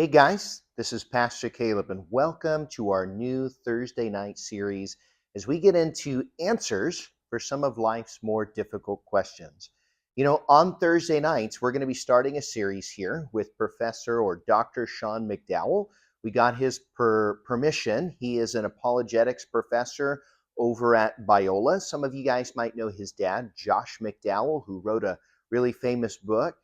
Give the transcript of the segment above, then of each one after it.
Hey guys, this is Pastor Caleb, and welcome to our new Thursday night series as we get into answers for some of life's more difficult questions. On Thursday nights, we're going to be starting a series here with Professor or Dr. Sean McDowell. We got his permission. He is an apologetics professor over at Biola. Some of you guys might know his dad, Josh McDowell, who wrote a really famous book.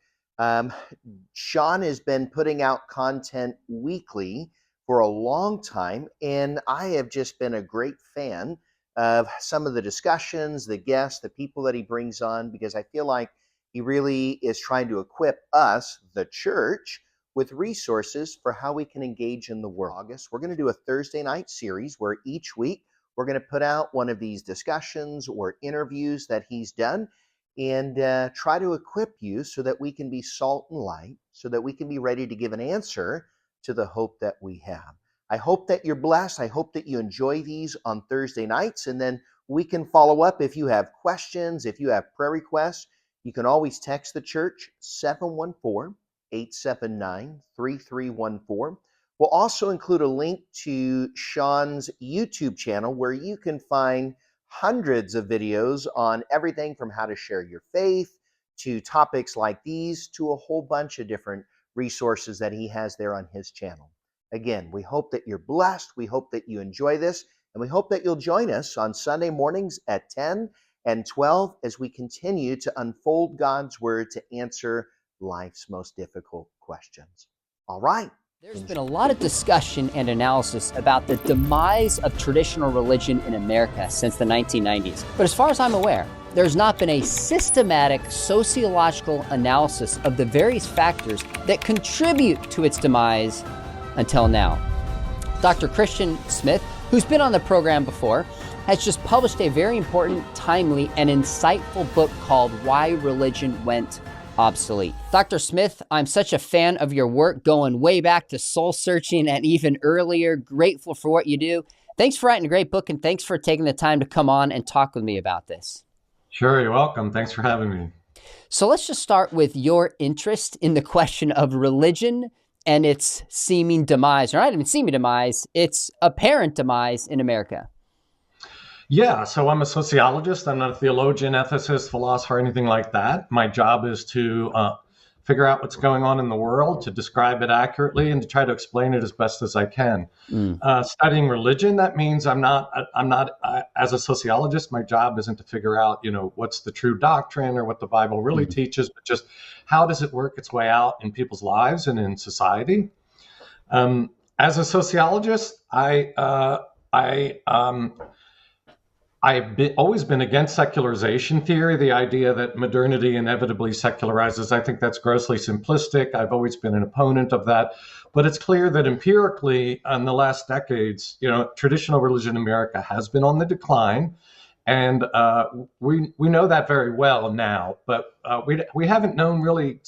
Sean has been putting out content weekly for a long time, and I have just been a great fan of some of the discussions, the guests, the people that he brings on, because I feel like he really is trying to equip us, the church, with resources for how we can engage in the world. We're going to do a Thursday night series where each week we're going to put out one of these discussions or interviews that he's done and try to equip you so that we can be salt and light, so that we can be ready to give an answer to the hope that we have. I hope that you're blessed. I hope that you enjoy these on Thursday nights, and then we can follow up if you have questions, if you have prayer requests. You can always text the church, 714-879-3314. We'll also include a link to Sean's YouTube channel where you can find hundreds of videos on everything from how to share your faith to topics like these to a whole bunch of different resources that he has there on his channel. Again, we hope that you're blessed. We hope that you enjoy this, and we hope that you'll join us on Sunday mornings at 10 and 12 as we continue to unfold God's word to answer life's most difficult questions. All right. There's been a lot of discussion and analysis about the demise of traditional religion in America since the 1990s. But as far as I'm aware, there's not been a systematic sociological analysis of the various factors that contribute to its demise until now. Dr. Christian Smith, who's been on the program before, has just published a very important, timely, and insightful book called Why Religion Went Obsolete. Dr. Smith, I'm such a fan of your work going way back to soul searching and even earlier. Grateful for what you do. Thanks for writing a great book, and thanks for taking the time to come on and talk with me about this. Sure, you're welcome. Thanks for having me. So let's just start with your interest in the question of religion and its seeming demise, or not even seeming demise, its apparent demise in America. Yeah, so I'm a sociologist. I'm not a theologian, ethicist, philosopher, anything like that. My job is to figure out what's going on in the world, to describe it accurately, and to try to explain it as best as I can. Studying religion, that means I'm not as a sociologist, my job isn't to figure out, what's the true doctrine or what the Bible really teaches, but just how does it work its way out in people's lives and in society. As a sociologist, I've always been against secularization theory, the idea that modernity inevitably secularizes. I think that's grossly simplistic. I've always been an opponent of that. But it's clear that empirically, in the last decades, traditional religion in America has been on the decline. And we know that very well now. But we haven't known really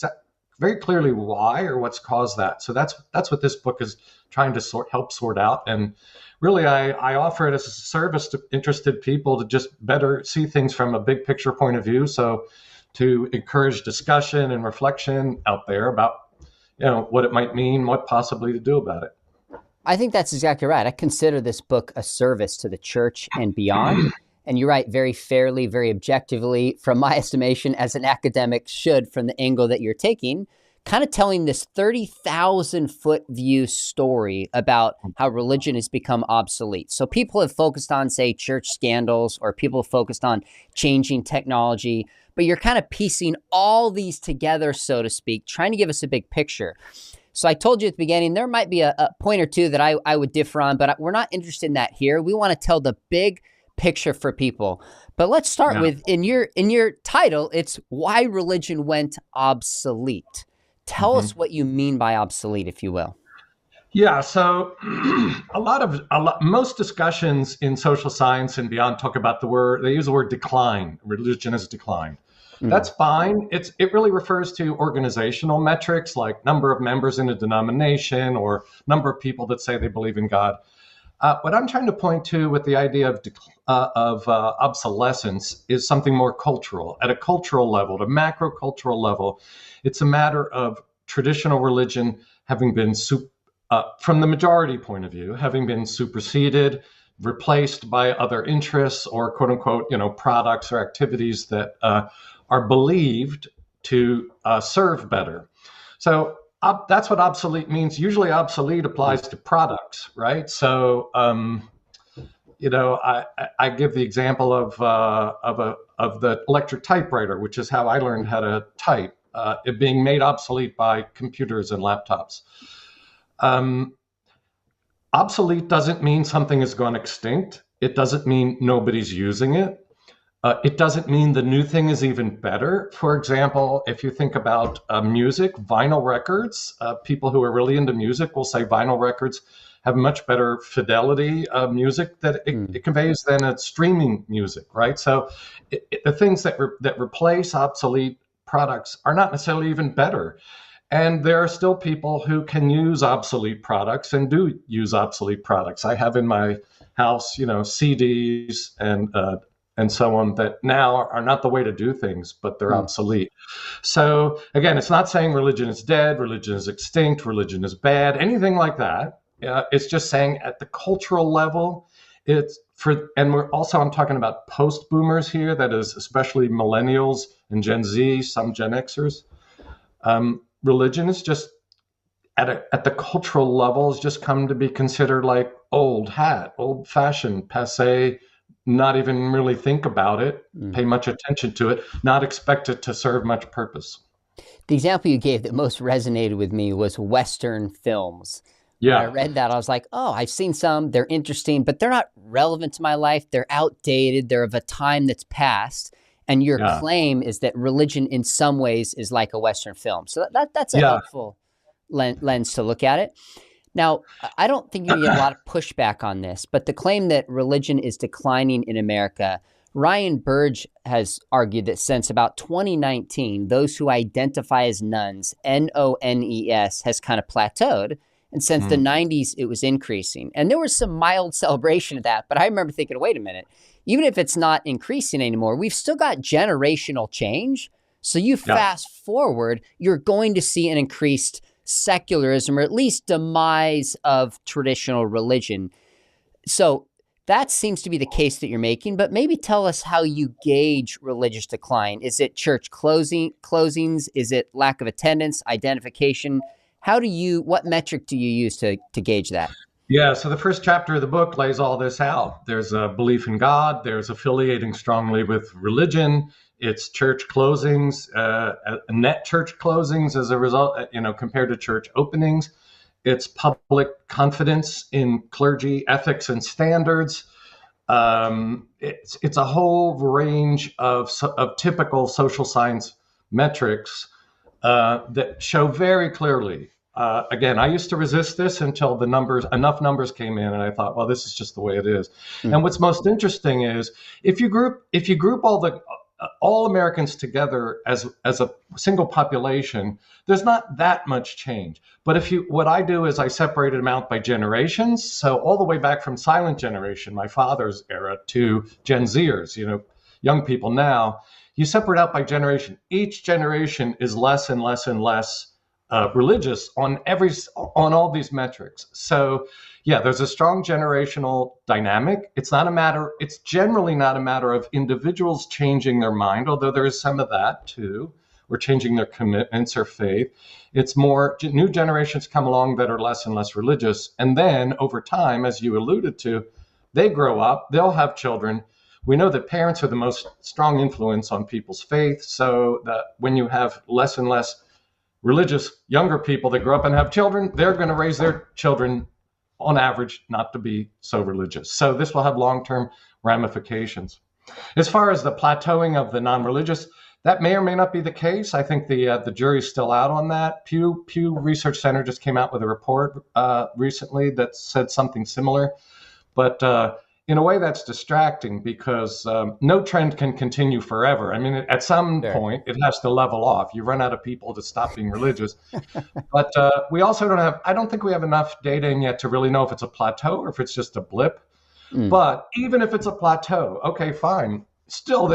very clearly why or what's caused that. So that's what this book is trying to help sort out. And really, I offer it as a service to interested people to just better see things from a big picture point of view. So to encourage discussion and reflection out there about, what it might mean, what possibly to do about it. I think that's exactly right. I consider this book a service to the church and beyond. And you write very fairly, very objectively, from my estimation, as an academic should, from the angle that you're taking, kind of telling this 30,000 foot view story about how religion has become obsolete. So people have focused on, say, church scandals, or people have focused on changing technology, but you're kind of piecing all these together, so to speak, trying to give us a big picture. So I told you at the beginning, there might be a point or two that I would differ on, but we're not interested in that here. We want to tell the big picture for people. But let's start with, in your title, it's Why Religion Went Obsolete. Tell us what you mean by obsolete, if you will. Yeah, so most discussions in social science and beyond talk about they use the word decline. Religion has declined. That's fine. It really refers to organizational metrics like number of members in a denomination or number of people that say they believe in God. What I'm trying to point to with the idea of obsolescence is something more cultural. At a cultural level, at a macro cultural level, it's a matter of traditional religion having been from the majority point of view, having been superseded, replaced by other interests or quote unquote, products or activities that are believed to serve better. So that's what obsolete means. Usually obsolete applies to products, right? So, I give the example of the electric typewriter, which is how I learned how to type, it being made obsolete by computers and laptops. Obsolete doesn't mean something has gone extinct. It doesn't mean nobody's using it. It doesn't mean the new thing is even better. For example, if you think about music, vinyl records, people who are really into music will say vinyl records have much better fidelity of music that it conveys than a streaming music, right? So the things that replace obsolete products are not necessarily even better. And there are still people who can use obsolete products and do use obsolete products. I have in my house, CDs and so on that now are not the way to do things, but they're obsolete. So again, it's not saying religion is dead, religion is extinct, religion is bad, anything like that. It's just saying at the cultural level, and I'm talking about post-boomers here, that is especially millennials and Gen Z, some Gen Xers. Religion is just at the cultural level has just come to be considered like old hat, old fashioned, passe, not even really think about it, pay much attention to it, not expect it to serve much purpose. The example you gave that most resonated with me was Western films. Yeah. When I read that, I was like, oh, I've seen some, they're interesting, but they're not relevant to my life. They're outdated. They're of a time that's past. And your claim is that religion in some ways is like a Western film. So that's a helpful lens to look at it. Now, I don't think you get a lot of pushback on this, but the claim that religion is declining in America, Ryan Burge has argued that since about 2019, those who identify as nones, N-O-N-E-S, has kind of plateaued. And since the 90s, it was increasing. And there was some mild celebration of that. But I remember thinking, wait a minute, even if it's not increasing anymore, we've still got generational change. So you fast forward, you're going to see an increased secularism, or at least demise of traditional religion. So that seems to be the case that you're making, but maybe tell us how you gauge religious decline. Is it church closings? Is it lack of attendance, identification? What metric do you use to gauge that? Yeah, so the first chapter of the book lays all this out. There's a belief in God. There's affiliating strongly with religion. It's church closings, net church closings as a result, compared to church openings. It's public confidence in clergy ethics and standards. It's a whole range of typical social science metrics that show very clearly. Again, I used to resist this until enough numbers came in, and I thought, well, this is just the way it is. And what's most interesting is if you group all Americans together as a single population, there's not that much change. But what I do is I separated them out by generations. So all the way back from silent generation, my father's era, to Gen Zers, young people now, you separate out by generation. Each generation is less and less and less religious on all these metrics. So yeah, there's a strong generational dynamic. It's generally not a matter of individuals changing their mind, although there is some of that too, or changing their commitments or faith. It's more new generations come along that are less and less religious. And then over time, as you alluded to, they grow up, they'll have children. We know that parents are the most strong influence on people's faith. So that when you have less and less religious younger people that grow up and have children, they're going to raise their children on average not to be so religious. So this will have long-term ramifications. As far as the plateauing of the non-religious, that may or may not be the case. I think the jury's still out on that. Pew Research Center just came out with a report recently that said something similar. But in a way, that's distracting because no trend can continue forever. I mean, at some point, it has to level off. You run out of people to stop being religious. But we also I don't think we have enough data in yet to really know if it's a plateau or if it's just a blip. But even if it's a plateau, okay, fine. Still,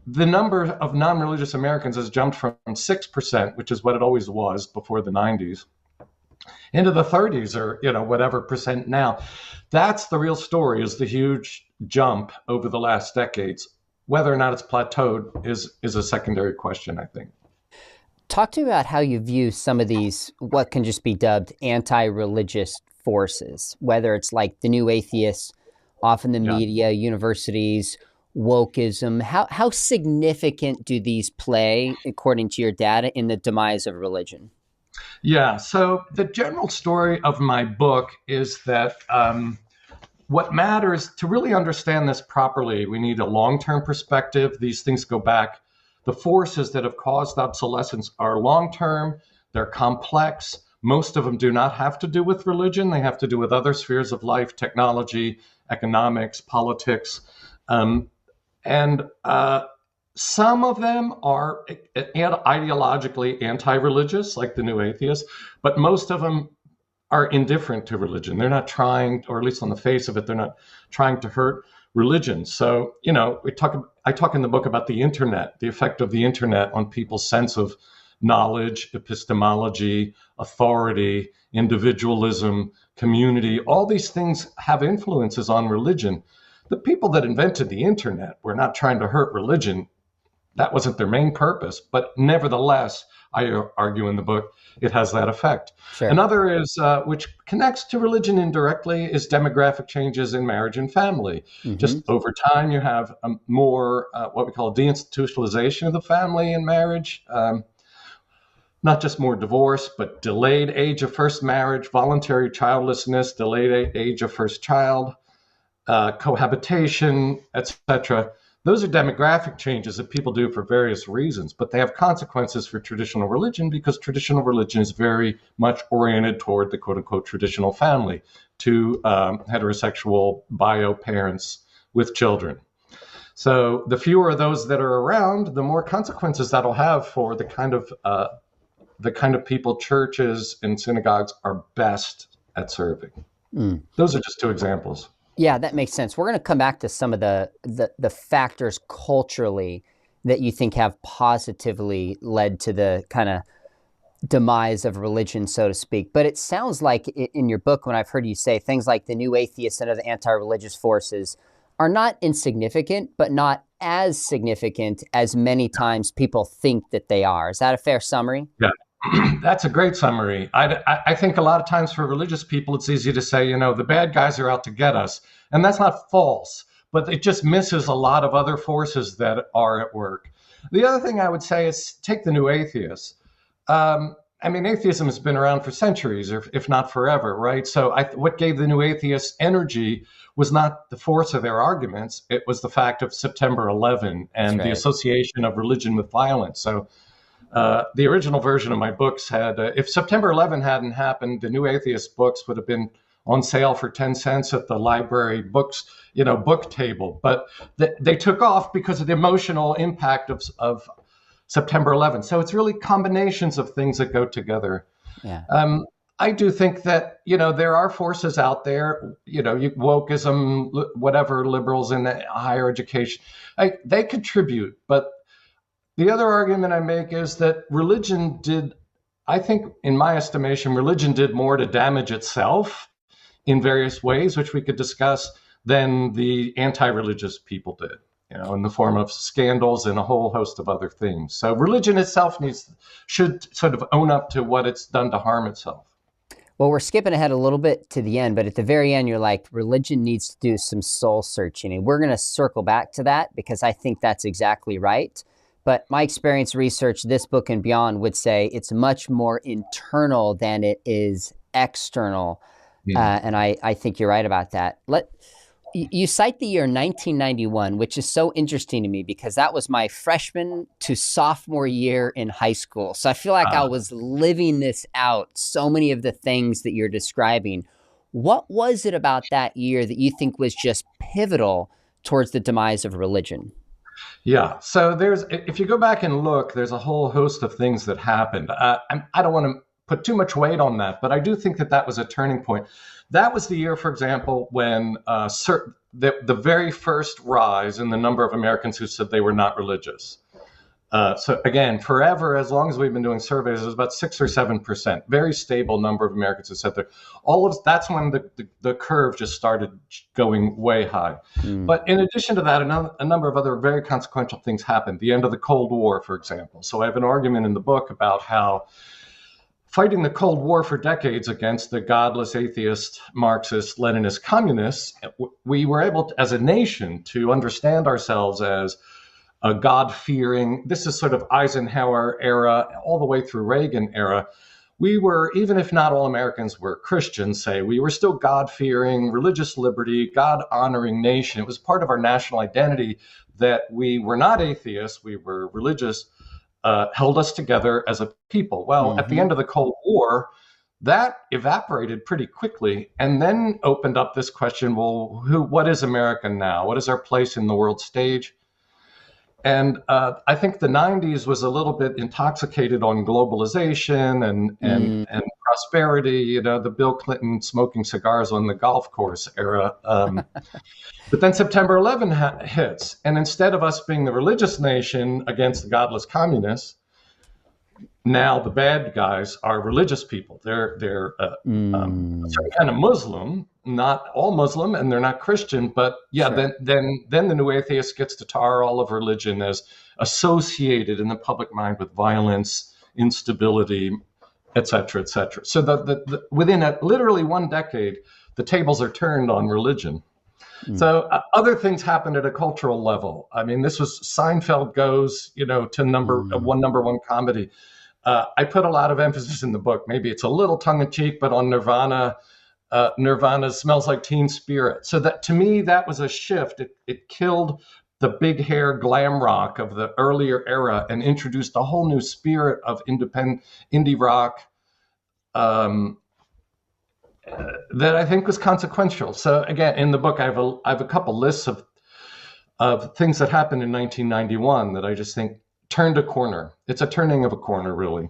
the number of non-religious Americans has jumped from 6%, which is what it always was before the 90s, into the 30s or, whatever percent now. That's the real story, is the huge jump over the last decades. Whether or not it's plateaued is a secondary question, I think. Talk to me about how you view some of these, what can just be dubbed anti-religious forces, whether it's like the new atheists, often the Yeah. media, universities, wokeism. How significant do these play, according to your data, in the demise of religion? Yeah. So the general story of my book is that what matters to really understand this properly, we need a long-term perspective. These things go back. The forces that have caused obsolescence are long-term, they're complex. Most of them do not have to do with religion. They have to do with other spheres of life, technology, economics, politics. And some of them are ideologically anti-religious, like the new atheists, but most of them are indifferent to religion. They're not trying, or at least on the face of it, they're not trying to hurt religion. So, I talk in the book about the internet, the effect of the internet on people's sense of knowledge, epistemology, authority, individualism, community. All these things have influences on religion. The people that invented the internet were not trying to hurt religion. That wasn't their main purpose, but nevertheless, I argue in the book, it has that effect. Sure. Another is, which connects to religion indirectly, is demographic changes in marriage and family. Mm-hmm. Just over time, you have more what we call deinstitutionalization of the family and marriage. Not just more divorce, but delayed age of first marriage, voluntary childlessness, delayed age of first child, cohabitation, etc. Those are demographic changes that people do for various reasons, but they have consequences for traditional religion because traditional religion is very much oriented toward the quote unquote traditional family, to heterosexual bio parents with children. So the fewer of those that are around, the more consequences that'll have for the kind of people churches and synagogues are best at serving. Those are just two examples. Yeah, that makes sense. We're going to come back to some of the factors culturally that you think have positively led to the kind of demise of religion, so to speak. But it sounds like in your book, when I've heard you say things like the new atheists and other anti-religious forces are not insignificant, but not as significant as many times people think that they are. Is that a fair summary? Yeah. That's a great summary. I think a lot of times for religious people, it's easy to say, the bad guys are out to get us. And that's not false, but it just misses a lot of other forces that are at work. The other thing I would say is take the new atheists. Atheism has been around for centuries, if not forever, right? So what gave the new atheists energy was not the force of their arguments. It was the fact of September 11 and the association of religion with violence. So the original version of my books had, if September 11 hadn't happened, the New Atheist books would have been on sale for 10 cents at the library book table. But they took off because of the emotional impact of September 11. So it's really combinations of things that go together. Yeah. I do think that, there are forces out there, wokeism, whatever, liberals in higher education, they contribute, but the other argument I make is that religion did, I think, in my estimation, religion did more to damage itself in various ways, which we could discuss, than the anti-religious people did, in the form of scandals and a whole host of other things. So religion itself should sort of own up to what it's done to harm itself. Well, we're skipping ahead a little bit to the end, but at the very end, you're like, religion needs to do some soul searching. And we're going to circle back to that because I think that's exactly right. But my experience, research, this book and beyond would say it's much more internal than it is external. Yeah. And I think you're right about that. You cite the year 1991, which is so interesting to me because that was my freshman to sophomore year in high school. So I feel like I was living this out, so many of the things that you're describing. What was it about that year that you think was just pivotal towards the demise of religion? Yeah. So if you go back and look, there's a whole host of things that happened. I don't want to put too much weight on that, but I do think that was a turning point. That was the year, for example, when the very first rise in the number of Americans who said they were not religious. So again, forever, as long as we've been doing surveys, there's about 6 or 7%, very stable number of Americans who said that. That's when the curve just started going way high. But in addition to that, a number of other very consequential things happened. The end of the Cold War, for example. So I have an argument in the book about how fighting the Cold War for decades against the godless, atheist, Marxist, Leninist communists, we were able to, as a nation, to understand ourselves as a God-fearing, this is sort of Eisenhower era, all the way through Reagan era. We were, even if not all Americans were Christians, say, we were still God-fearing, religious liberty, God-honoring nation. It was part of our national identity that we were not atheists, we were religious, held us together as a people. Well, at the end of the Cold War, that evaporated pretty quickly and then opened up this question, well, what is America now? What is our place in the world stage? And I think the 90s was a little bit intoxicated on globalization and prosperity, the Bill Clinton smoking cigars on the golf course era. But then September 11 hits. And instead of us being the religious nation against the godless communists, now the bad guys are religious people. They're a certain kind of Muslim, not all Muslim, and they're not Christian. But yeah, sure. then the new atheist gets to tar all of religion as associated in the public mind with violence, instability, et cetera, et cetera. So within literally one decade, the tables are turned on religion. So other things happened at a cultural level. I mean, this was Seinfeld goes, to number one comedy. I put a lot of emphasis in the book. Maybe it's a little tongue-in-cheek, but on Nirvana. Nirvana Smells Like Teen Spirit. So that, to me, that was a shift. It killed the big hair glam rock of the earlier era and introduced a whole new spirit of independent indie rock that I think was consequential. So again, in the book, I have a couple lists of things that happened in 1991 that I just think turned a corner. It's a turning of a corner, really.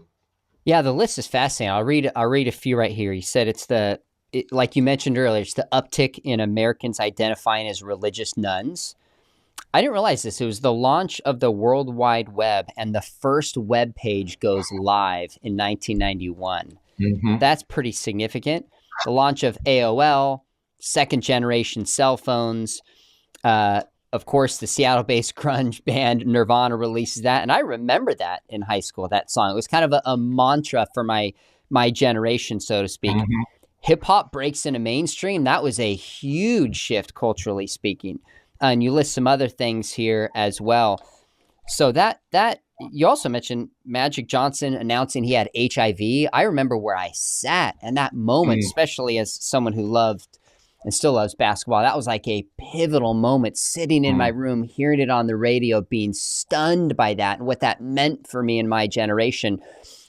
Yeah, the list is fascinating. I'll read a few right here. You said like you mentioned earlier, it's the uptick in Americans identifying as religious nuns. I didn't realize this. It was the launch of the World Wide Web, and the first web page goes live in 1991. That's pretty significant. The launch of AOL, second generation cell phones. Of course, the Seattle-based grunge band Nirvana releases that. And I remember that in high school, that song. It was kind of a mantra for my generation, so to speak. Hip-hop breaks into mainstream. That was a huge shift, culturally speaking. And you list some other things here as well. So that you also mentioned Magic Johnson announcing he had HIV. I remember where I sat in that moment, especially as someone who loved and still loves basketball. That was like a pivotal moment, sitting in my room, hearing it on the radio, being stunned by that and what that meant for me and my generation.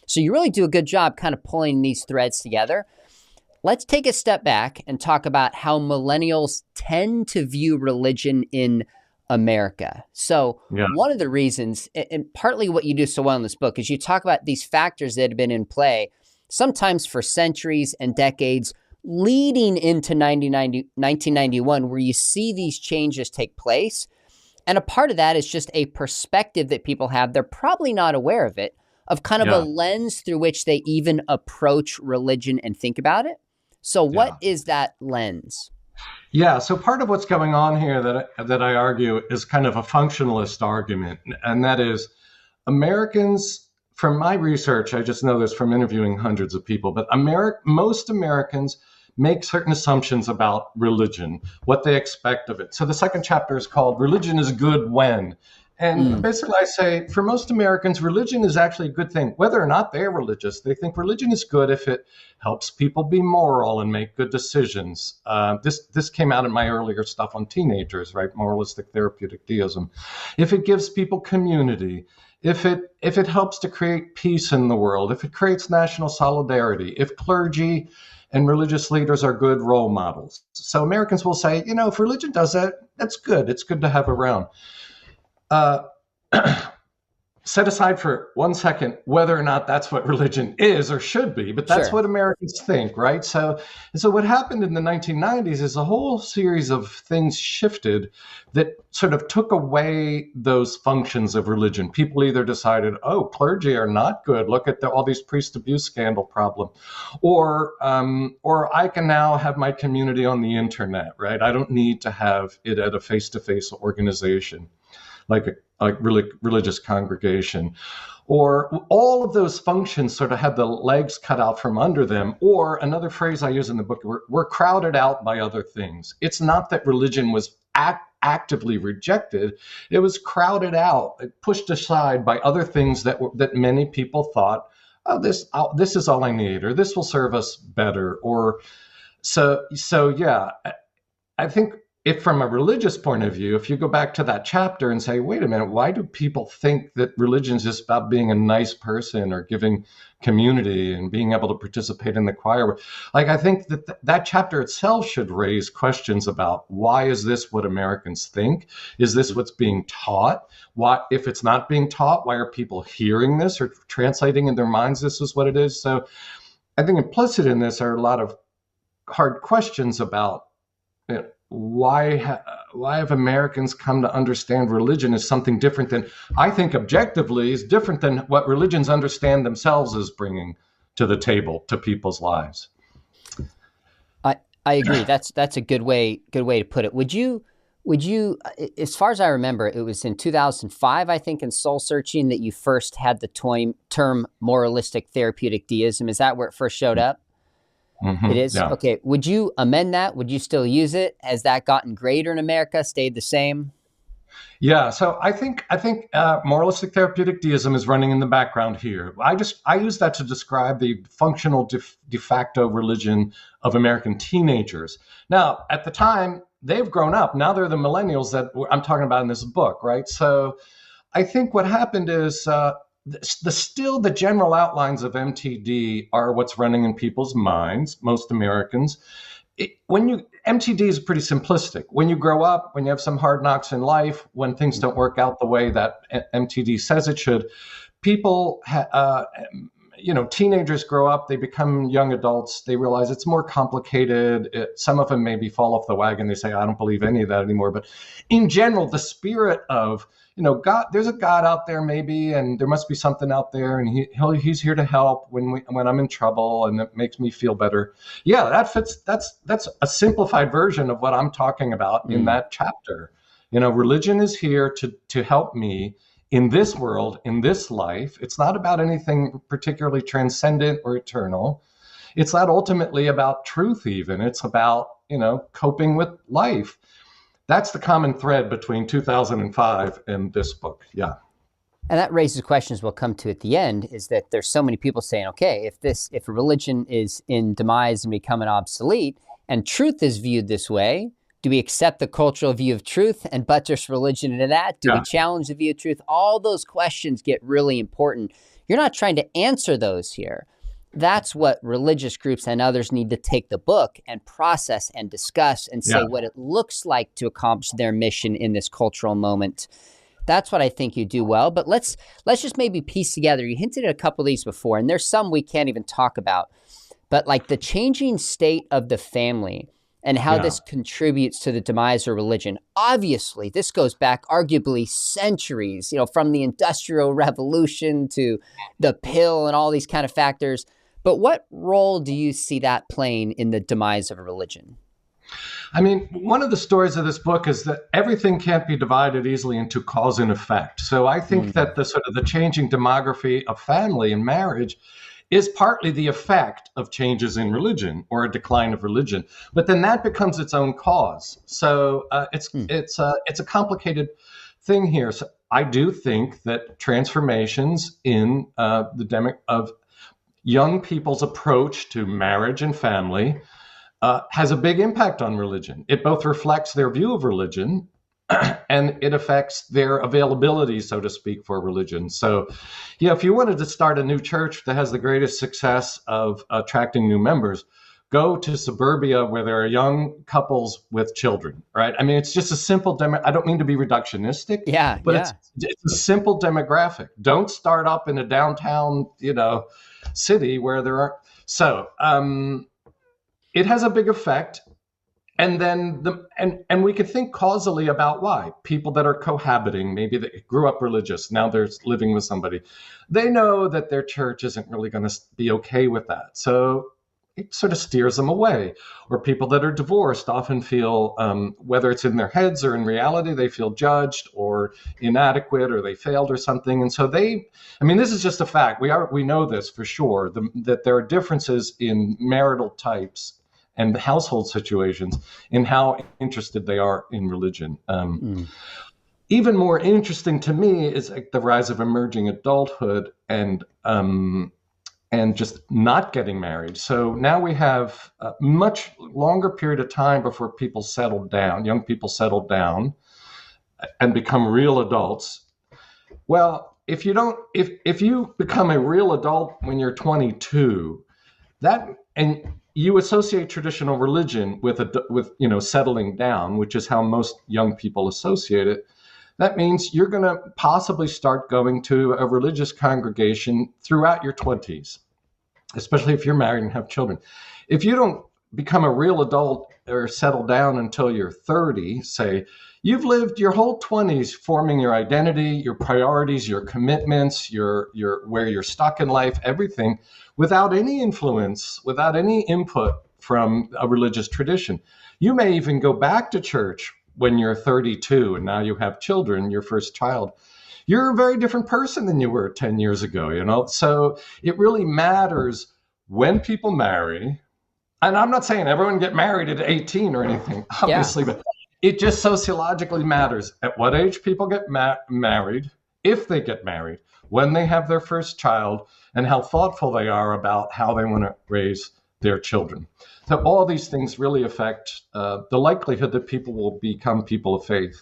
So you really do a good job kind of pulling these threads together. Let's take a step back and talk about how millennials tend to view religion in America. So one of the reasons, and partly what you do so well in this book, is you talk about these factors that have been in play, sometimes for centuries and decades, leading into 1991, where you see these changes take place. And a part of that is just a perspective that people have. They're probably not aware of it, of kind of a lens through which they even approach religion and think about it. So what is that lens? Yeah, so part of what's going on here that I argue is kind of a functionalist argument, and that is Americans, from my research, I just know this from interviewing hundreds of people, but most Americans make certain assumptions about religion, what they expect of it. So the second chapter is called Religion is Good When. And basically I say, for most Americans, religion is actually a good thing. Whether or not they're religious, they think religion is good if it helps people be moral and make good decisions. This came out in my earlier stuff on teenagers, right? Moralistic therapeutic deism. If it gives people community, if it helps to create peace in the world, if it creates national solidarity, if clergy and religious leaders are good role models. So Americans will say, if religion does that, that's good. It's good to have around. set aside for 1 second whether or not that's what religion is or should be, but that's Sure. what Americans think, right? So what happened in the 1990s is a whole series of things shifted that sort of took away those functions of religion. People either decided, oh, clergy are not good. Look at all these priest abuse scandal problem, or I can now have my community on the internet, right? I don't need to have it at a face-to-face organization like a really religious congregation, or all of those functions sort of had the legs cut out from under them. Or another phrase I use in the book, we're crowded out by other things. It's not that religion was actively rejected; it was crowded out, pushed aside by other things that many people thought, oh, this is all I need, or this will serve us better, or so yeah. I think if from a religious point of view, if you go back to that chapter and say, wait a minute, why do people think that religion is just about being a nice person or giving community and being able to participate in the choir? Like, I think that chapter itself should raise questions about, why is this what Americans think? Is this what's being taught? Why, if it's not being taught, why are people hearing this or translating in their minds this is what it is? So I think implicit in this are a lot of hard questions about, you know, why have Americans come to understand religion as something different than, I think objectively is different than what religions understand themselves as bringing to the table to people's lives. I agree. That's a good way to put it. Would you, as far as I remember, it was in 2005, I think, in Soul Searching that you first had the term moralistic therapeutic deism. Is that where it first showed up? Mm-hmm. It is? Yeah. Okay. Would you amend that? Would you still use it? Has that gotten greater in America, stayed the same? Yeah, so I think moralistic therapeutic deism is running in the background here. I use that to describe the functional de facto religion of American teenagers. Now, at the time, they've grown up. Now they're the millennials that I'm talking about in this book, right? So I think what happened is the general outlines of MTD are what's running in people's minds, most Americans. MTD is pretty simplistic. When you grow up, when you have some hard knocks in life, when things don't work out the way that MTD says it should, people, teenagers grow up, they become young adults, they realize it's more complicated. Some of them maybe fall off the wagon. They say, I don't believe any of that anymore. But in general, the spirit of, God, there's a God out there maybe, and there must be something out there, and he's here to help when I'm in trouble, and it makes me feel better. Yeah, that fits. That's a simplified version of what I'm talking about in that chapter. Religion is here to help me in this world, in this life. It's not about anything particularly transcendent or eternal. It's not ultimately about truth even. It's about, coping with life. That's the common thread between 2005 and this book. Yeah. And that raises questions we'll come to at the end, is that there's so many people saying, okay, if religion is in demise and becoming obsolete and truth is viewed this way, do we accept the cultural view of truth and buttress religion into that? Do we challenge the view of truth? All those questions get really important. You're not trying to answer those here. That's what religious groups and others need to take the book and process and discuss and say what it looks like to accomplish their mission in this cultural moment. That's what I think you do well. But let's just maybe piece together. You hinted at a couple of these before, and there's some we can't even talk about. But like the changing state of the family and how this contributes to the demise of religion. Obviously, this goes back arguably centuries, from the Industrial Revolution to the pill and all these kind of factors. But what role do you see that playing in the demise of a religion? I mean, one of the stories of this book is that everything can't be divided easily into cause and effect. So I think that the changing demography of family and marriage is partly the effect of changes in religion or a decline of religion, but then that becomes its own cause. So it's a complicated thing here. So I do think that transformations in of young people's approach to marriage and family has a big impact on religion. It both reflects their view of religion and it affects their availability, so to speak, for religion. So, if you wanted to start a new church that has the greatest success of attracting new members, go to suburbia where there are young couples with children, right? I mean, it's just a simple I don't mean to be reductionistic, Yeah, but yeah. it's a simple demographic. Don't start up in a downtown, city where there are. So it has a big effect. And then and we could think causally about why people that are cohabiting, maybe they grew up religious, now they're living with somebody, they know that their church isn't really going to be okay with that, so it sort of steers them away. Or people that are divorced often feel, whether it's in their heads or in reality, they feel judged or inadequate or they failed or something, and so this is just a fact. We know this for sure, that there are differences in marital types and household situations in how interested they are in religion. Even more interesting to me is like the rise of emerging adulthood and just not getting married. So now we have a much longer period of time before people settle down, young people settle down and become real adults. Well, if you become a real adult when you're 22, and you associate traditional religion with settling down, which is how most young people associate it. That means you're going to possibly start going to a religious congregation throughout your 20s, especially if you're married and have children. If you don't become a real adult or settle down until you're 30, say, you've lived your whole 20s forming your identity, your priorities, your commitments, your where you're stuck in life, everything, without any influence, without any input from a religious tradition. You may even go back to church when you're 32 and now you have children, your first child. You're a very different person than you were 10 years ago, So it really matters when people marry. And I'm not saying everyone get married at 18 or anything, obviously, but it just sociologically matters at what age people get married, if they get married, when they have their first child, and how thoughtful they are about how they want to raise their children. So all these things really affect the likelihood that people will become people of faith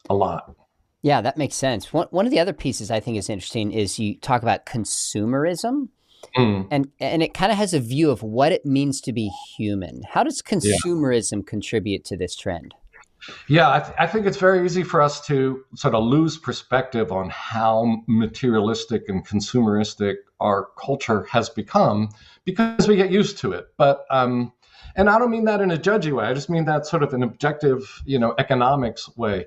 a lot. Yeah, that makes sense. One of the other pieces I think is interesting is you talk about consumerism. And it kind of has a view of what it means to be human. How does consumerism contribute to this trend? Yeah, I think it's very easy for us to sort of lose perspective on how materialistic and consumeristic our culture has become because we get used to it. But and I don't mean that in a judgy way. I just mean that sort of an objective, economics way.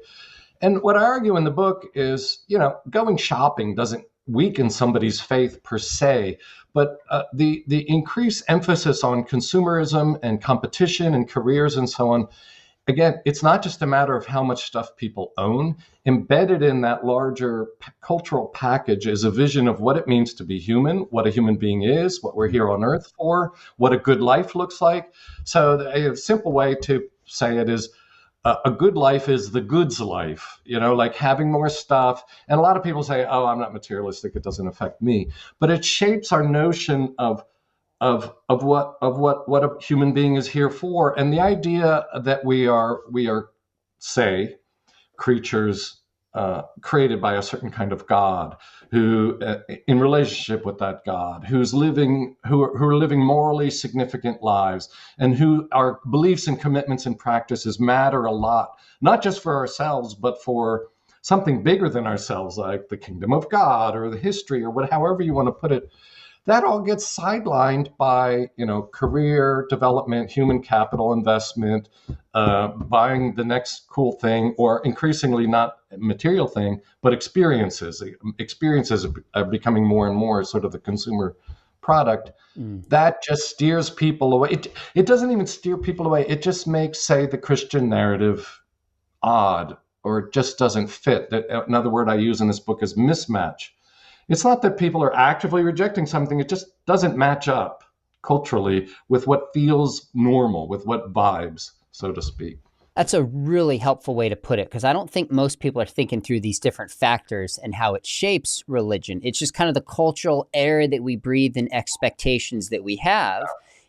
And what I argue in the book is, going shopping doesn't weaken somebody's faith per se, but the increased emphasis on consumerism and competition and careers and so on. Again, it's not just a matter of how much stuff people own. Embedded in that larger cultural package is a vision of what it means to be human, what a human being is, what we're here on earth for, what a good life looks like. So a simple way to say it is a good life is the goods life, like having more stuff. And a lot of people say, oh, I'm not materialistic, it doesn't affect me. But it shapes our notion of what a human being is here for, and the idea that we are say creatures created by a certain kind of God, who in relationship with that God, who are living morally significant lives, and who our beliefs and commitments and practices matter a lot, not just for ourselves, but for something bigger than ourselves, like the kingdom of God or the history or however you want to put it. That all gets sidelined by, career development, human capital investment, buying the next cool thing, or increasingly not material thing, but experiences. Experiences are becoming more and more sort of the consumer product. That just steers people away. It doesn't even steer people away. It just makes, say, the Christian narrative odd, or it just doesn't fit. Another word I use in this book is mismatch. It's not that people are actively rejecting something. It just doesn't match up culturally with what feels normal, with what vibes, so to speak. That's a really helpful way to put it, because I don't think most people are thinking through these different factors and how it shapes religion. It's just kind of the cultural air that we breathe and expectations that we have.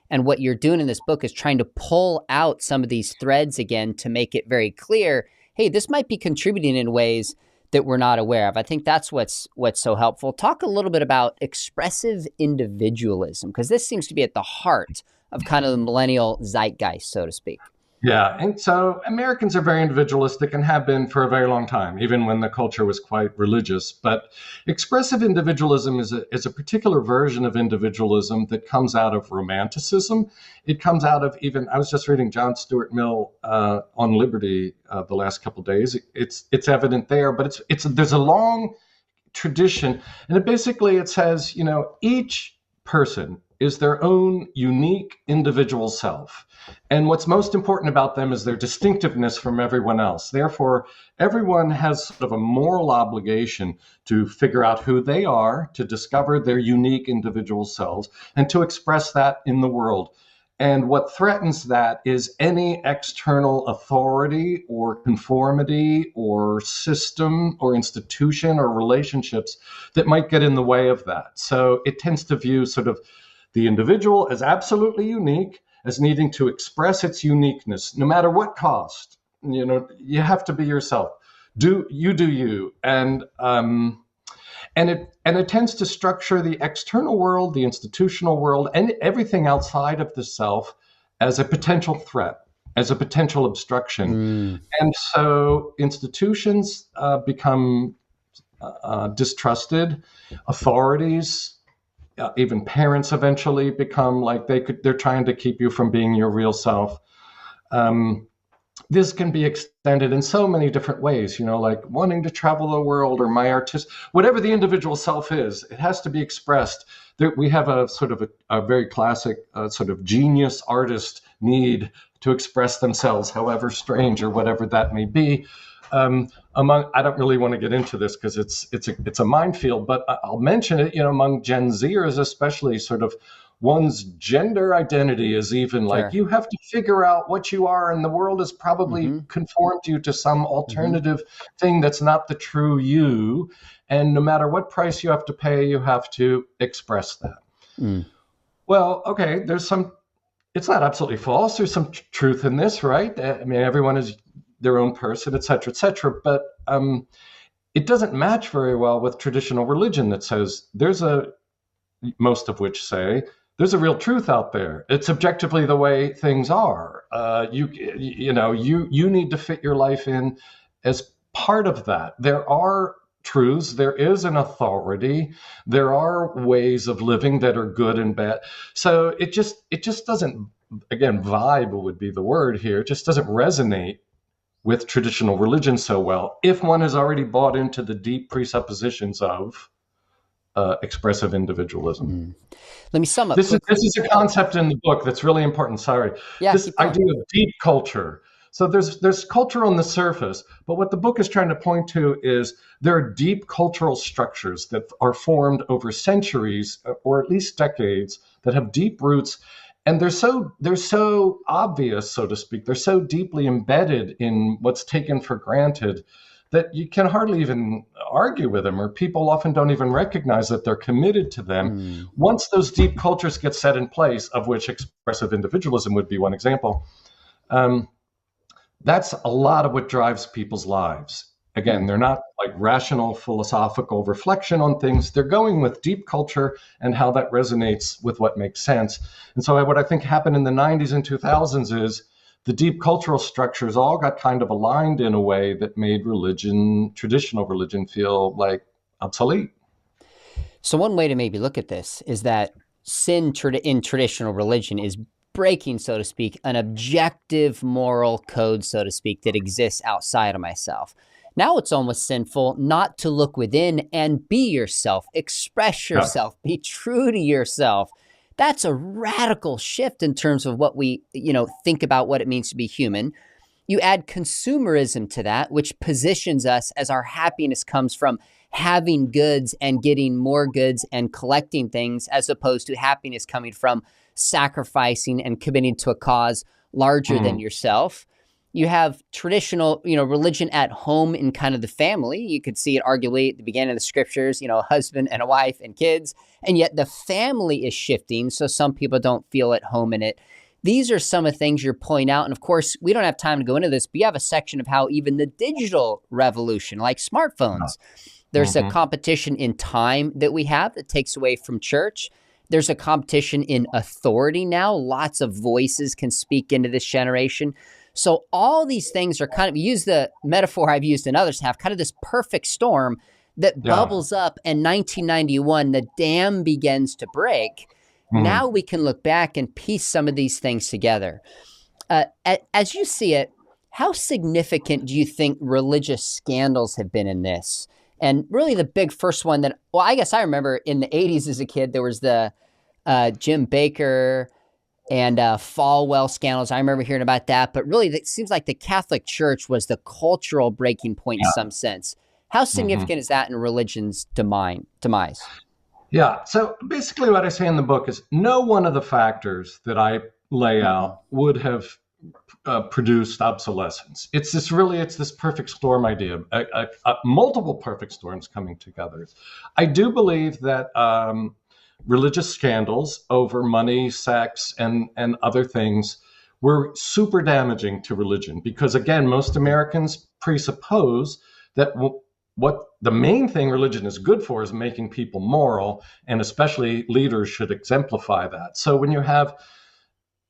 And what you're doing in this book is trying to pull out some of these threads again to make it very clear, hey, this might be contributing in ways that we're not aware of. I think that's what's so helpful. Talk a little bit about expressive individualism, because this seems to be at the heart of kind of the millennial zeitgeist, so to speak. Yeah, and so Americans are very individualistic and have been for a very long time, even when the culture was quite religious. But expressive individualism is a particular version of individualism that comes out of romanticism. It comes out of even, I was just reading John Stuart Mill on liberty the last couple of days. It's evident there, but there's a long tradition, and it says, each person is their own unique individual self. And what's most important about them is their distinctiveness from everyone else. Therefore, everyone has sort of a moral obligation to figure out who they are, to discover their unique individual selves, and to express that in the world. And what threatens that is any external authority or conformity or system or institution or relationships that might get in the way of that. So it tends to view sort of the individual as absolutely unique, as needing to express its uniqueness, no matter what cost. You have to be yourself. Do you. And it tends to structure the external world, the institutional world, and everything outside of the self as a potential threat, as a potential obstruction. And so institutions become distrusted. Authorities, even parents eventually become like they're trying to keep you from being your real self. This can be extended in so many different ways, like wanting to travel the world, or whatever the individual self is, it has to be expressed. We have a sort of a very classic sort of genius artist need to express themselves, however strange or whatever that may be. I don't really want to get into this because it's a minefield, but I'll mention it. Among Gen Zers, especially, sort of one's gender identity is even like you have to figure out what you are, and the world has probably conformed you to some alternative thing that's not the true you. And no matter what price you have to pay, you have to express that. Well, okay, it's not absolutely false. There's some truth in this, right? I mean, everyone is their own person, et cetera, but it doesn't match very well with traditional religion that says most of which say there's a real truth out there. It's objectively the way things are. You need to fit your life in as part of that. There are truths. There is an authority. There are ways of living that are good and bad. So it just doesn't, again, vibe would be the word here. It just doesn't resonate with traditional religion so well if one has already bought into the deep presuppositions of expressive individualism. Let me sum up. This is a concept in the book that's really important. Sorry. Yeah, this idea of deep culture. So there's culture on the surface, but what the book is trying to point to is there are deep cultural structures that are formed over centuries or at least decades that have deep roots, and they're so obvious, so to speak. They're so deeply embedded in what's taken for granted that you can hardly even argue with them, or people often don't even recognize that they're committed to them. Once those deep cultures get set in place, of which expressive individualism would be one example, that's a lot of what drives people's lives. Again, they're not like rational philosophical reflection on things. They're going with deep culture and how that resonates with what makes sense. And so what I think happened in the 90s and 2000s is the deep cultural structures all got kind of aligned in a way that made traditional religion, feel like obsolete. So one way to maybe look at this is that sin in traditional religion is breaking, so to speak, an objective moral code, so to speak, that exists outside of myself. Now it's almost sinful not to look within and be yourself, express yourself, be true to yourself. That's a radical shift in terms of what we, think about what it means to be human. You add consumerism to that, which positions us as our happiness comes from having goods and getting more goods and collecting things, as opposed to happiness coming from sacrificing and committing to a cause larger than yourself. You have traditional, religion at home in kind of the family. You could see it arguably at the beginning of the scriptures, a husband and a wife and kids, and yet the family is shifting, so some people don't feel at home in it. These are some of the things you're pointing out, and of course, we don't have time to go into this, but you have a section of how even the digital revolution, like smartphones, there's a competition in time that we have that takes away from church. There's a competition in authority now. Lots of voices can speak into this generation. So all these things are kind of, use the metaphor I've used and others have, kind of this perfect storm that bubbles up, and 1991, the dam begins to break. Now we can look back and piece some of these things together. As you see it, how significant do you think religious scandals have been in this? And really the big first one that, well, I guess I remember in the 80s as a kid, there was the Jim Bakker and Falwell scandals. I remember hearing about that. But really, it seems like the Catholic Church was the cultural breaking point in some sense. How significant is that in religion's demise? Yeah. So basically what I say in the book is no one of the factors that I lay out would have produced obsolescence. It's this perfect storm idea, multiple perfect storms coming together. I do believe that religious scandals over money, sex, and other things were super damaging to religion because, again, most Americans presuppose that what the main thing religion is good for is making people moral, and especially leaders should exemplify that. So when you have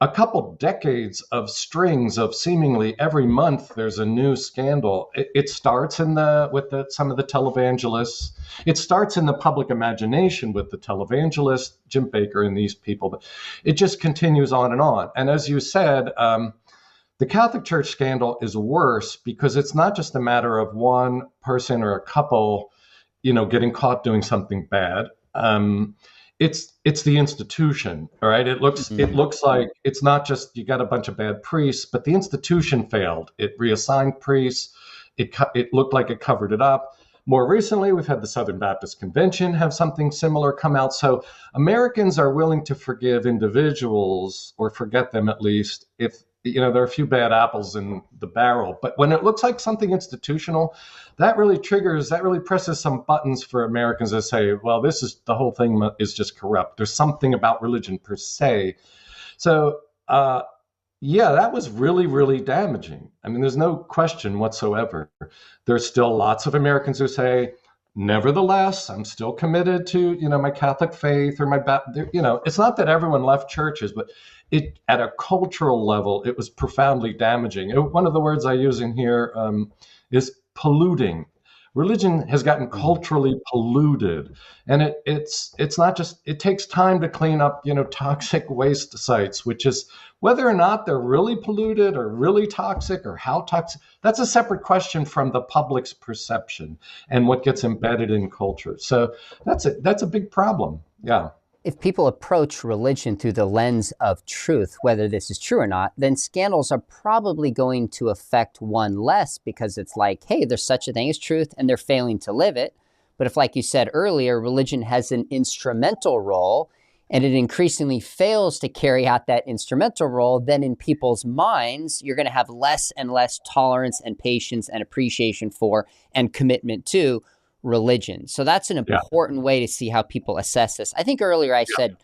a couple decades of strings of seemingly every month there's a new scandal, it starts with some of the televangelists. It starts in the public imagination with the televangelist, Jim Bakker and these people, but it just continues on and on. And as you said, the Catholic Church scandal is worse because it's not just a matter of one person or a couple, getting caught doing something bad. It's the institution, all right? It looks like it's not just you got a bunch of bad priests, but the institution failed. It reassigned priests. It looked like it covered it up. More recently, we've had the Southern Baptist Convention have something similar come out. So Americans are willing to forgive individuals, or forget them at least, if there are a few bad apples in the barrel. But when it looks like something institutional, that really presses some buttons for Americans to say, well, the whole thing is just corrupt. There's something about religion per se. So, that was really, really damaging. I mean, there's no question whatsoever. There's still lots of Americans who say, nevertheless, I'm still committed to, my Catholic faith or it's not that everyone left churches, but at a cultural level, it was profoundly damaging. One of the words I use in here is polluting. Religion has gotten culturally polluted, and it's not just, it takes time to clean up, toxic waste sites, which is whether or not they're really polluted or really toxic or how toxic. That's a separate question from the public's perception and what gets embedded in culture. So that's a big problem. Yeah. If people approach religion through the lens of truth, whether this is true or not, then scandals are probably going to affect one less because it's like, hey, there's such a thing as truth and they're failing to live it. But if, like you said earlier, religion has an instrumental role and it increasingly fails to carry out that instrumental role, then in people's minds, you're going to have less and less tolerance and patience and appreciation for and commitment to religion. So that's an important way to see how people assess this. I think earlier I said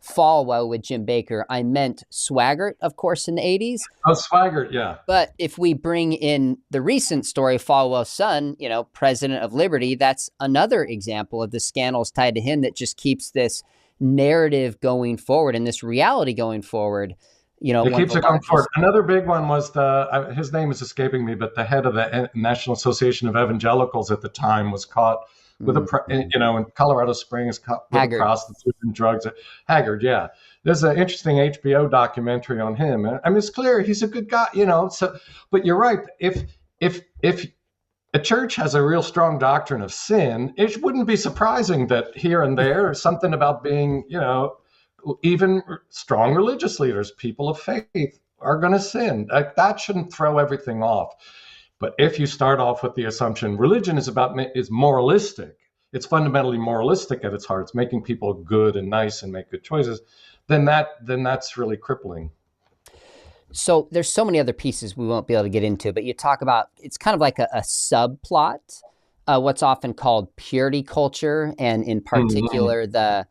Falwell with Jim Bakker. I meant Swaggart, of course, in the 80s. Oh, Swaggart, yeah. But if we bring in the recent story, Falwell's son, president of Liberty, that's another example of the scandals tied to him that just keeps this narrative going forward and this reality going forward. It keeps it going forward. Another big one was his name is escaping me, but the head of the National Association of Evangelicals at the time was caught with in Colorado Springs, caught with prostitution, drugs. Haggard, yeah. There's an interesting HBO documentary on him. I mean, it's clear he's a good guy, So, but you're right. If a church has a real strong doctrine of sin, it wouldn't be surprising that here and there something about being, even strong religious leaders, people of faith, are going to sin. That shouldn't throw everything off. But if you start off with the assumption religion is moralistic, it's fundamentally moralistic at its heart, it's making people good and nice and make good choices, then that's really crippling. So there's so many other pieces we won't be able to get into, but you talk about, it's kind of like a subplot, what's often called purity culture, and in particular the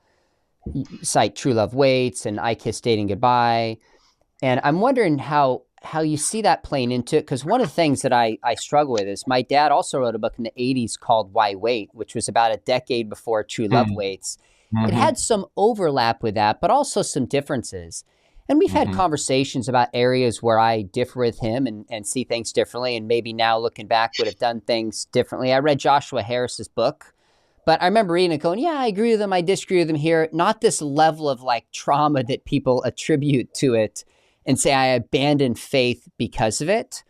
cite True Love Waits and I Kiss Dating Goodbye. And I'm wondering how you see that playing into it, because one of the things that I struggle with is my dad also wrote a book in the 80s called Why Wait, which was about a decade before True Love Waits. it Hmm. had some overlap with that, but also some differences. And we've had Hmm. conversations about areas where I differ with him and see things differently, and maybe now looking back would have done things differently. I read Joshua Harris's book, but I remember reading it going, yeah, I agree with him. I disagree with him here. Not this level of like trauma that people attribute to it and say I abandoned faith because of it.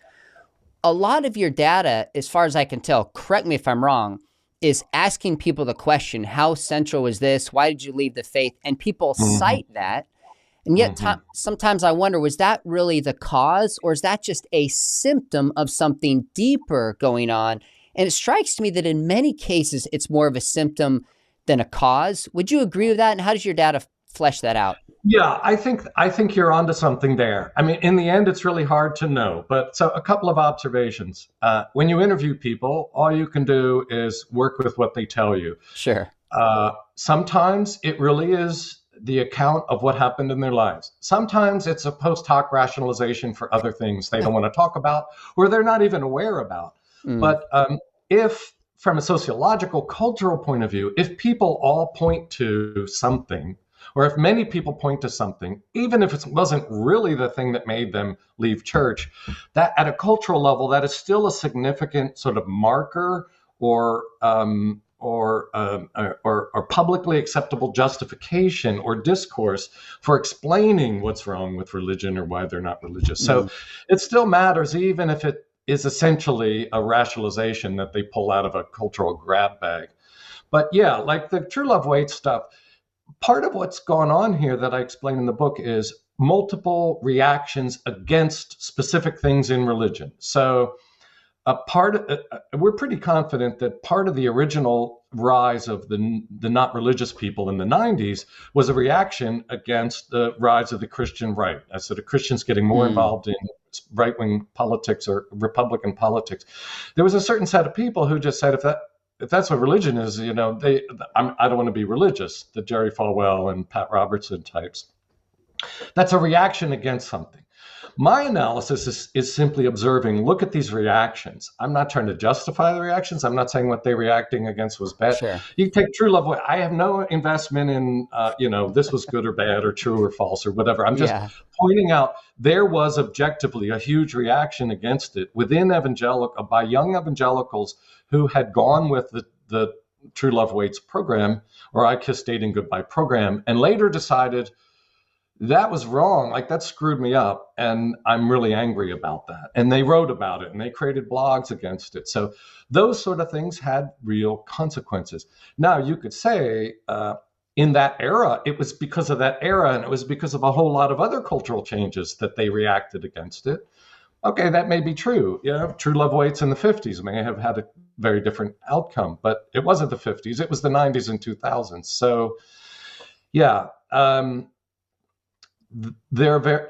A lot of your data, as far as I can tell, correct me if I'm wrong, is asking people the question, how central was this? Why did you leave the faith? And people Hmm. cite that. And yet, Hmm. sometimes I wonder, was that really the cause, or is that just a symptom of something deeper going on? And it strikes me that in many cases, it's more of a symptom than a cause. Would you agree with that? And how does your data flesh that out? Yeah, I think you're onto something there. I mean, in the end, it's really hard to know. But so a couple of observations. When you interview people, all you can do is work with what they tell you. Sure. Sometimes it really is the account of what happened in their lives. Sometimes it's a post hoc rationalization for other things they don't want to talk about or they're not even aware about. Mm, But if, from a sociological, cultural point of view, if people all point to something, or if many people point to something, even if it wasn't really the thing that made them leave church, that at a cultural level, that is still a significant sort of marker or or publicly acceptable justification or discourse for explaining what's wrong with religion or why they're not religious. mm. So it still matters, even if it is essentially a rationalization that they pull out of a cultural grab bag. But yeah, like the true love waits stuff, part of what's gone on here that I explain in the book is multiple reactions against specific things in religion. So we're pretty confident that part of the original rise of the not religious people in the 90s was a reaction against the rise of the Christian right. So the Christians getting more Mm. involved in right-wing politics or Republican politics. There was a certain set of people who just said, if that's what religion is, I don't want to be religious. The Jerry Falwell and Pat Robertson types. That's a reaction against something. My analysis is simply observing, look at these reactions. I'm not trying to justify the reactions. I'm not saying what they're reacting against was bad. Sure. You take true love away. I have no investment in, this was good or bad or true or false or whatever. I'm just Yeah. pointing out there was objectively a huge reaction against it within by young evangelicals who had gone with the True Love Waits program or I Kiss Dating Goodbye program and later decided, that was wrong. Like that screwed me up. And I'm really angry about that. And they wrote about it and they created blogs against it. So those sort of things had real consequences. Now, you could say in that era, it was because of that era and it was because of a whole lot of other cultural changes that they reacted against it. Okay, that may be true. True Love Waits in the 50s may have had a very different outcome, but it wasn't the 50s. It was the 90s and 2000s. So, yeah.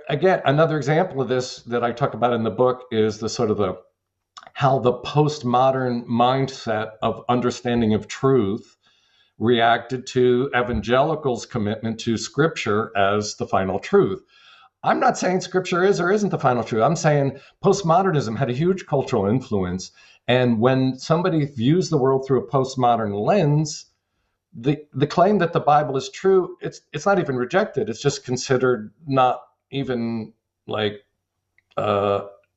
Again, another example of this that I talk about in the book is the sort of how the postmodern mindset of understanding of truth reacted to evangelicals' commitment to scripture as the final truth. I'm not saying scripture is or isn't the final truth. I'm saying postmodernism had a huge cultural influence. And when somebody views the world through a postmodern lens, the claim that the Bible is true, it's not even rejected. It's just considered not even like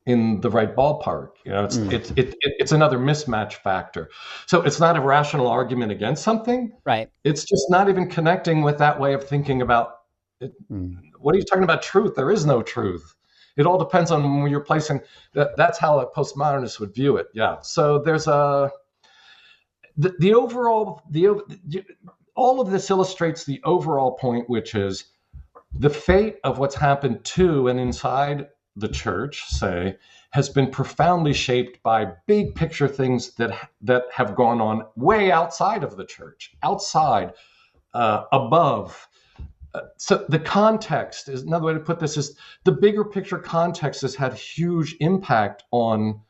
in the right ballpark. Mm. It's another mismatch factor. So it's not a rational argument against something. Right. It's just not even connecting with that way of thinking about it. Mm. What are you talking about? Truth? There is no truth. It all depends on when you're placing. That's how a postmodernist would view it. Yeah. So there's the overall all of this illustrates the overall point, which is the fate of what's happened to and inside the church, say, has been profoundly shaped by big picture things that have gone on way outside of the church, outside, above. So the context is another way to put this: is the bigger picture context has had huge impact on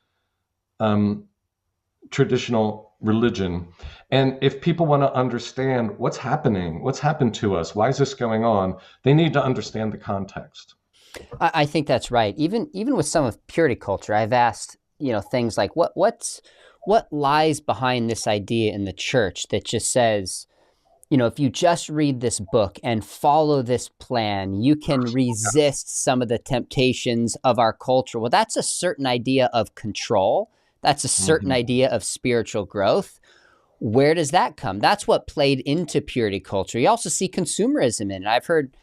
traditional religion. And if people want to understand what's happening, what's happened to us, why is this going on, they need to understand the context. I think that's right. Even with some of purity culture, I've asked, things like what lies behind this idea in the church that just says if you just read this book and follow this plan, you can resist some of the temptations of our culture. Well, that's a certain idea of control. That's a certain Mhm. idea of spiritual growth. Where does that come? That's what played into purity culture. You also see consumerism in it. I've heard,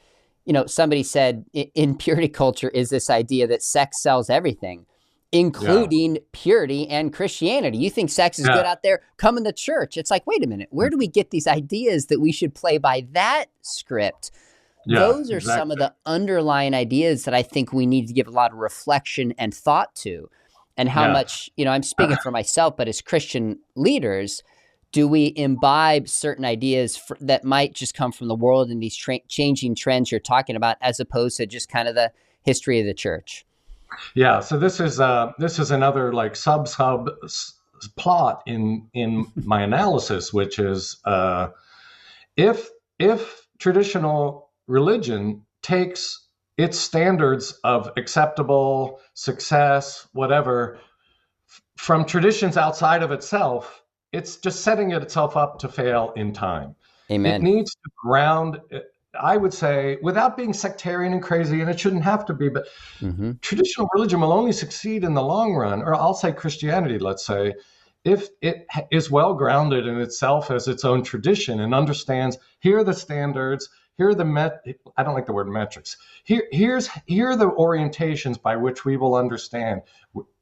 somebody said in purity culture is this idea that sex sells everything, Yeah. including purity and Christianity. You think sex is good Yeah. out there? Come in the church. It's like, wait a minute, where do we get these ideas that we should play by that script? Yeah, Those are some of exactly. the underlying ideas that I think we need to give a lot of reflection and thought to. And how Yeah. much, I'm speaking for myself, but as Christian leaders, do we imbibe certain ideas that might just come from the world and these changing trends you're talking about, as opposed to just kind of the history of the church? Yeah. So this is another like plot in my analysis, which is if traditional religion takes its standards of acceptable success, whatever, from traditions outside of itself, it's just setting itself up to fail in time. It Amen. needs to ground, I would say, without being sectarian and crazy, and it shouldn't have to be, but Mm-hmm. traditional religion will only succeed in the long run, or I'll say Christianity, let's say, if it is well grounded in itself as its own tradition and understands here are the standards, here are the I don't like the word metrics. Here are the orientations by which we will understand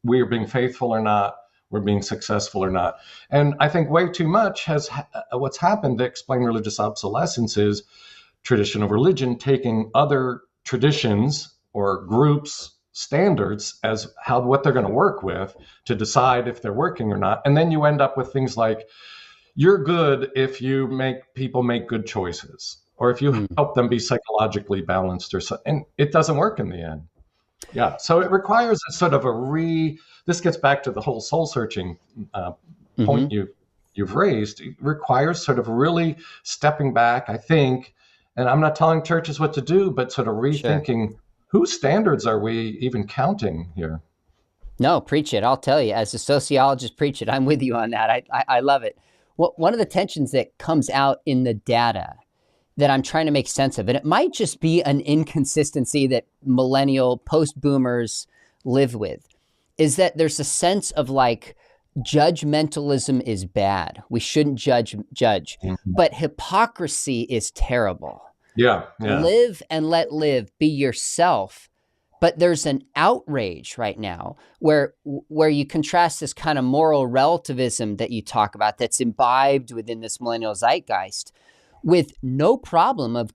we are being faithful or not, we're being successful or not. And I think way too much has what's happened to explain religious obsolescence is traditional religion taking other traditions or groups standards as what they're going to work with to decide if they're working or not, and then you end up with things like you're good if you make people make good choices or if you Mm. help them be psychologically balanced or so, and it doesn't work in the end. Yeah, so it requires a sort of this gets back to the whole soul searching Mm-hmm. point you've raised. It requires sort of really stepping back, I think, and I'm not telling churches what to do, but sort of Sure. rethinking whose standards are we even counting here? No, preach it. I'll tell you, as a sociologist, preach it. I'm with you on that. I love it. One of the tensions that comes out in the data that I'm trying to make sense of, and it might just be an inconsistency that millennial post boomers live with, is that there's a sense of like judgmentalism is bad. We shouldn't judge, Mhm. but hypocrisy is terrible. Yeah, yeah, Live and let live, be yourself. But there's an outrage right now where you contrast this kind of moral relativism that you talk about that's imbibed within this millennial zeitgeist with no problem of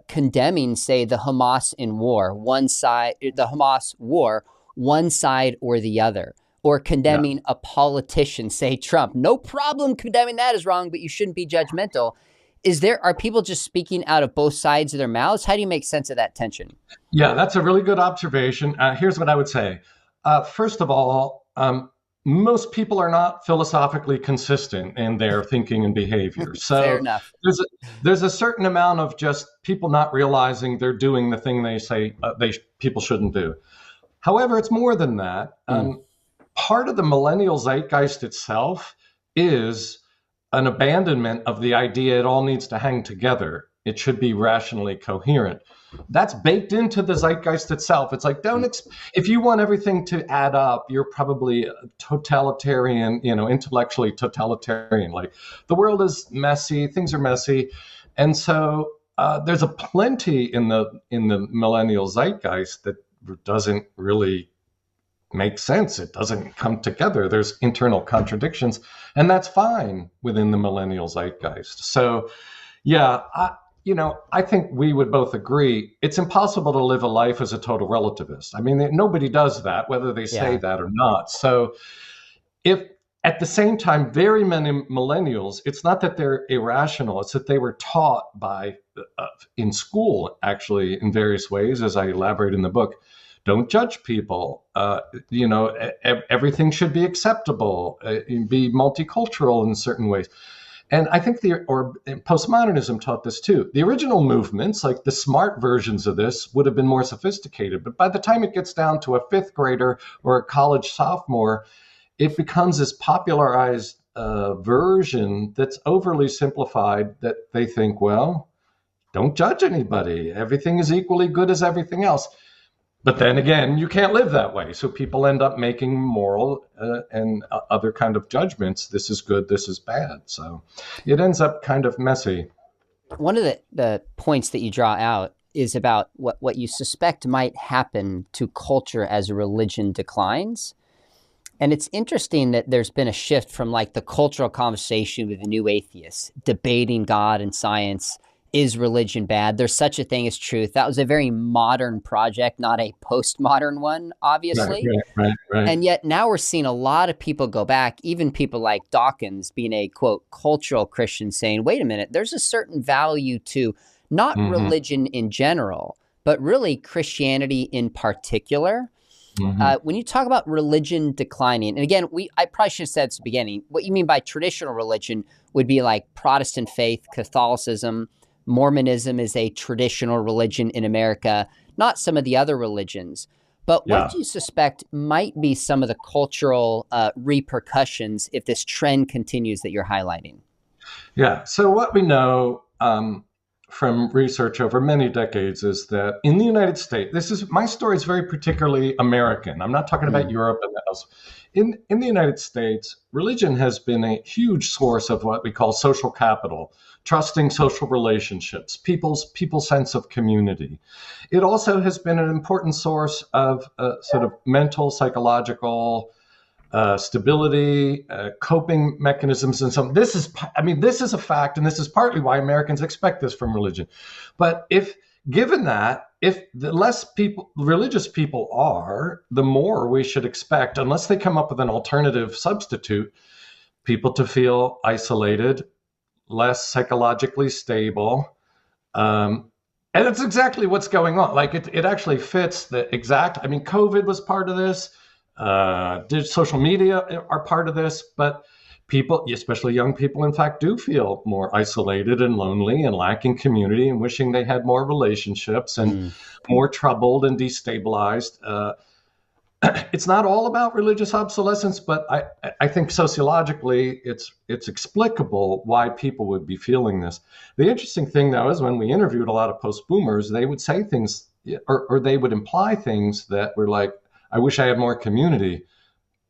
condemning, say, the Hamas in war, the Hamas war, one side or the other, or yeah. condemning a politician, say Trump. No problem condemning that is wrong, but you shouldn't be judgmental. Are people just speaking out of both sides of their mouths? How do you make sense of that tension? Yeah, that's a really good observation. Here's what I would say. First of all, most people are not philosophically consistent in their thinking and behavior. Fair So enough. there's a certain amount of just people not realizing they're doing the thing they say people shouldn't do. However, it's more than that. Mm, Part of the millennial zeitgeist itself is an abandonment of the idea it all needs to hang together. It should be rationally coherent. That's baked into the zeitgeist itself. It's like, mm, if you want everything to add up, you're probably a totalitarian, intellectually totalitarian. Like the world is messy, things are messy. And so there's a plenty in the millennial zeitgeist that doesn't really make sense. It doesn't come together. There's internal contradictions, and that's fine within the millennial zeitgeist. So, yeah, I think we would both agree it's impossible to live a life as a total relativist. I mean, nobody does that, whether they say yeah. that or not. So, if at the same time, very many millennials, it's not that they're irrational, it's that they were taught in school, actually, in various ways, as I elaborate in the book. Don't judge people. Everything should be acceptable, be multicultural in certain ways. And I think postmodernism taught this too. The original movements, like the smart versions of this, would have been more sophisticated. But by the time it gets down to a fifth grader or a college sophomore, it becomes this popularized version that's overly simplified, that they think, well, don't judge anybody. Everything is equally good as everything else. But then again, you can't live that way. So people end up making moral and other kind of judgments. This is good, this is bad. So it ends up kind of messy. One of the points that you draw out is about what you suspect might happen to culture as religion declines. And it's interesting that there's been a shift from like the cultural conversation with the new atheists, debating God and science. Is religion bad? There's such a thing as truth. That was a very modern project, not a postmodern one, obviously. Right. And yet now we're seeing a lot of people go back, even people like Dawkins being a, quote, cultural Christian, saying, wait a minute, there's a certain value to not religion in general, but really Christianity in particular. When you talk about religion declining, and again, I probably should have said at the beginning, what you mean by traditional religion would be like Protestant faith, Catholicism. Mormonism is a traditional religion in America, not some of the other religions. But what do you suspect might be some of the cultural repercussions if this trend continues that you're highlighting? Yeah. So what we know from research over many decades is that in the United States, my story is very particularly American. I'm not talking about Europe and else. In the United States, religion has been a huge source of what we call social capital, trusting social relationships, people's sense of community. It also has been an important source of sort of mental, psychological stability, coping mechanisms, and so on. This is a fact, and this is partly why Americans expect this from religion. But if the less religious people are, the more we should expect, unless they come up with an alternative substitute, people to feel isolated, less psychologically stable. And it's exactly what's going on. Like it actually fits COVID was part of this. Social media are part of this, but people, especially young people, in fact, do feel more isolated and lonely and lacking community and wishing they had more relationships and more troubled and destabilized. It's not all about religious obsolescence, but I think sociologically it's explicable why people would be feeling this. The interesting thing, though, is when we interviewed a lot of post-boomers, they would say things or they would imply things that were like, I wish I had more community,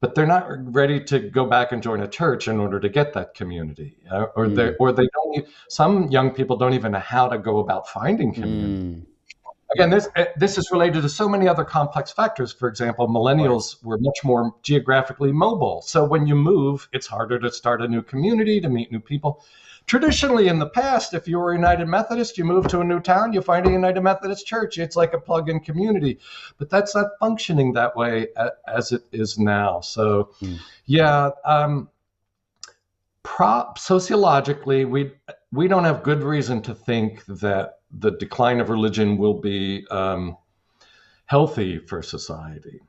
but they're not ready to go back and join a church in order to get that community, or they don't. Some young people don't even know how to go about finding community. Again, this is related to so many other complex factors. For example, millennials were much more geographically mobile, so when you move, it's harder to start a new community, to meet new people. Traditionally, in the past, if you were a United Methodist, you moved to a new town, you find a United Methodist church. It's like a plug-in community. But that's not functioning that way as it is now. So, sociologically, we don't have good reason to think that the decline of religion will be healthy for society.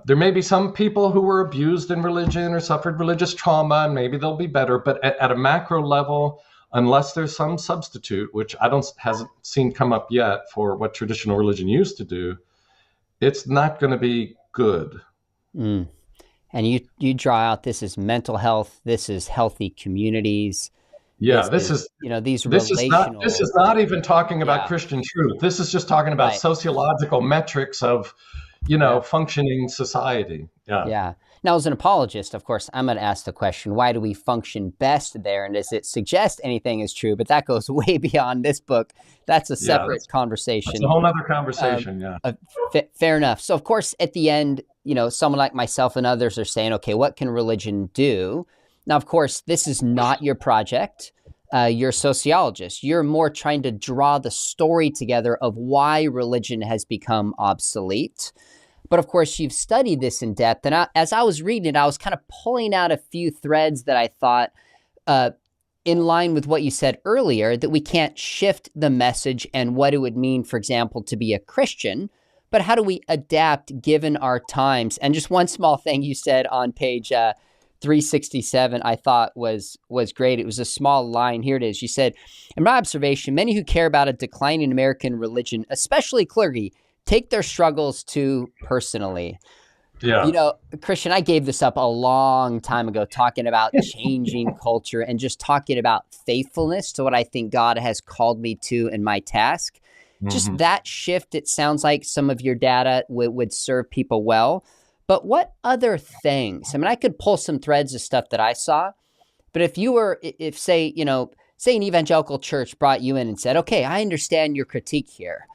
There may be some people who were abused in religion or suffered religious trauma, and maybe they'll be better. But at a macro level, unless there's some substitute, which hasn't seen come up yet for what traditional religion used to do, it's not going to be good. And you draw out, this is mental health, this is healthy communities. Yeah, this is relational. This is not even talking about Christian truth. This is just talking about sociological metrics of functioning society. Yeah. Now, as an apologist, of course, I'm going to ask the question, why do we function best there? And does it suggest anything is true? But that goes way beyond this book. That's a separate conversation. That's a whole other conversation, fair enough. So, of course, at the end, someone like myself and others are saying, okay, what can religion do? Now, of course, this is not your project. You're a sociologist. You're more trying to draw the story together of why religion has become obsolete. But of course, you've studied this in depth. And as I was reading it, I was kind of pulling out a few threads that I thought, in line with what you said earlier, that we can't shift the message and what it would mean, for example, to be a Christian. But how do we adapt given our times? And just one small thing you said on page 367, I thought was great. It was a small line. Here it is. You said, in my observation, many who care about a declining American religion, especially clergy, take their struggles too personally. Yeah. Christian, I gave this up a long time ago, talking about changing culture and just talking about faithfulness to what I think God has called me to in my task. Just Mhm. that shift, it sounds like some of your data would serve people well. But what other things? I mean, I could pull some threads of stuff that I saw, but if say, say an evangelical church brought you in and said, okay, I understand your critique here.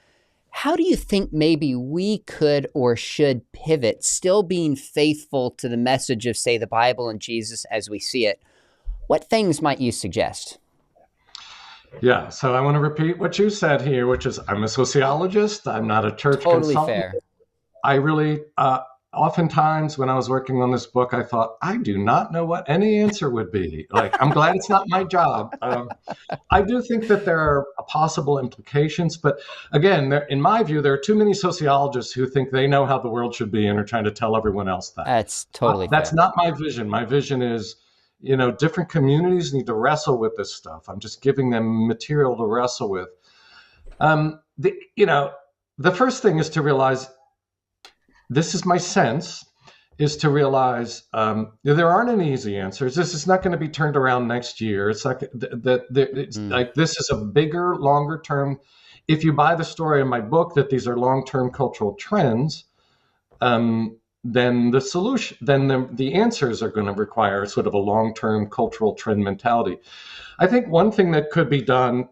How do you think maybe we could or should pivot, still being faithful to the message of, say, the Bible and Jesus as we see it? What things might you suggest? Yeah. So I want to repeat what you said here, which is I'm a sociologist. I'm not a church Totally consultant. fair. I really, oftentimes when I was working on this book, I thought, I do not know what any answer would be. Like, I'm glad it's not my job. I do think that there are possible implications, but again, in my view, there are too many sociologists who think they know how the world should be and are trying to tell everyone else that. That's totally That's fair. not my vision. My vision is, different communities need to wrestle with this stuff. I'm just giving them material to wrestle with. The, the first thing is to realize, this is my sense, is to realize there aren't any easy answers. This is not going to be turned around next year. It's like Mm. this is a bigger, longer term. If you buy the story in my book that these are long term cultural trends, then the solution, then the answers are going to require sort of a long term cultural trend mentality. I think one thing that could be done.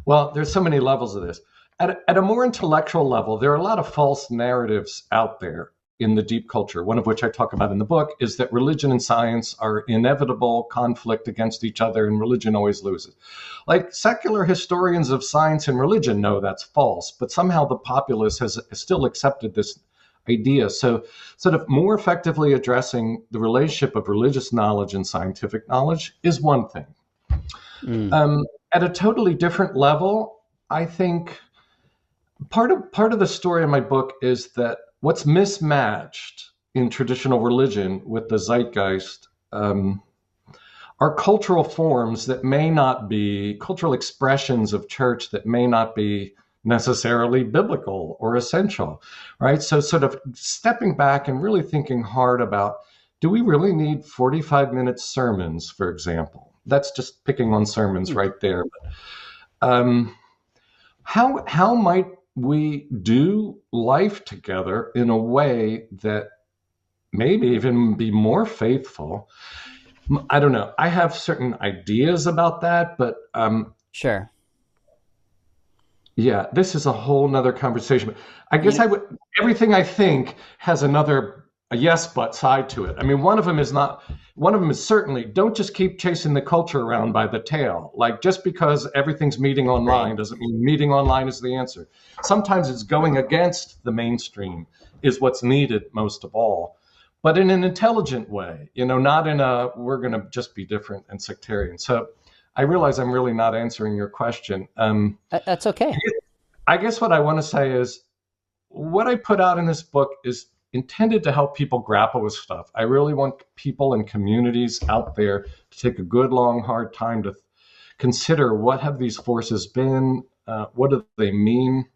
Well, there's so many levels of this. At a more intellectual level, there are a lot of false narratives out there in the deep culture. One of which I talk about in the book is that religion and science are inevitable conflict against each other, and religion always loses. Like secular historians of science and religion know that's false, but somehow the populace has still accepted this idea. So, sort of more effectively addressing the relationship of religious knowledge and scientific knowledge is one thing. Mm. Um, at a totally different level, I think part of the story in my book is that what's mismatched in traditional religion with the zeitgeist are cultural forms that may not be cultural expressions of church that may not be necessarily biblical or essential, right? So sort of stepping back and really thinking hard about, do we really need 45-minute sermons, for example? That's just picking on sermons right there. Um, how might we do life together in a way that maybe even be more faithful? I don't know. I have certain ideas about that, but Sure. yeah, this is a whole nother conversation. I guess You, I would. Everything I think has a yes but side to it. I mean, one of them is not. One of them is certainly don't just keep chasing the culture around by the tail. Like just because everything's meeting Great. online doesn't mean meeting online is the answer. Sometimes it's going against the mainstream is what's needed most of all, but in an intelligent way. Not in a we're going to just be different and sectarian. So I realize I'm really not answering your question. That's okay. I guess what I want to say is what I put out in this book is intended to help people grapple with stuff. I really want people and communities out there to take a good, long, hard time to consider what have these forces been, what do they mean,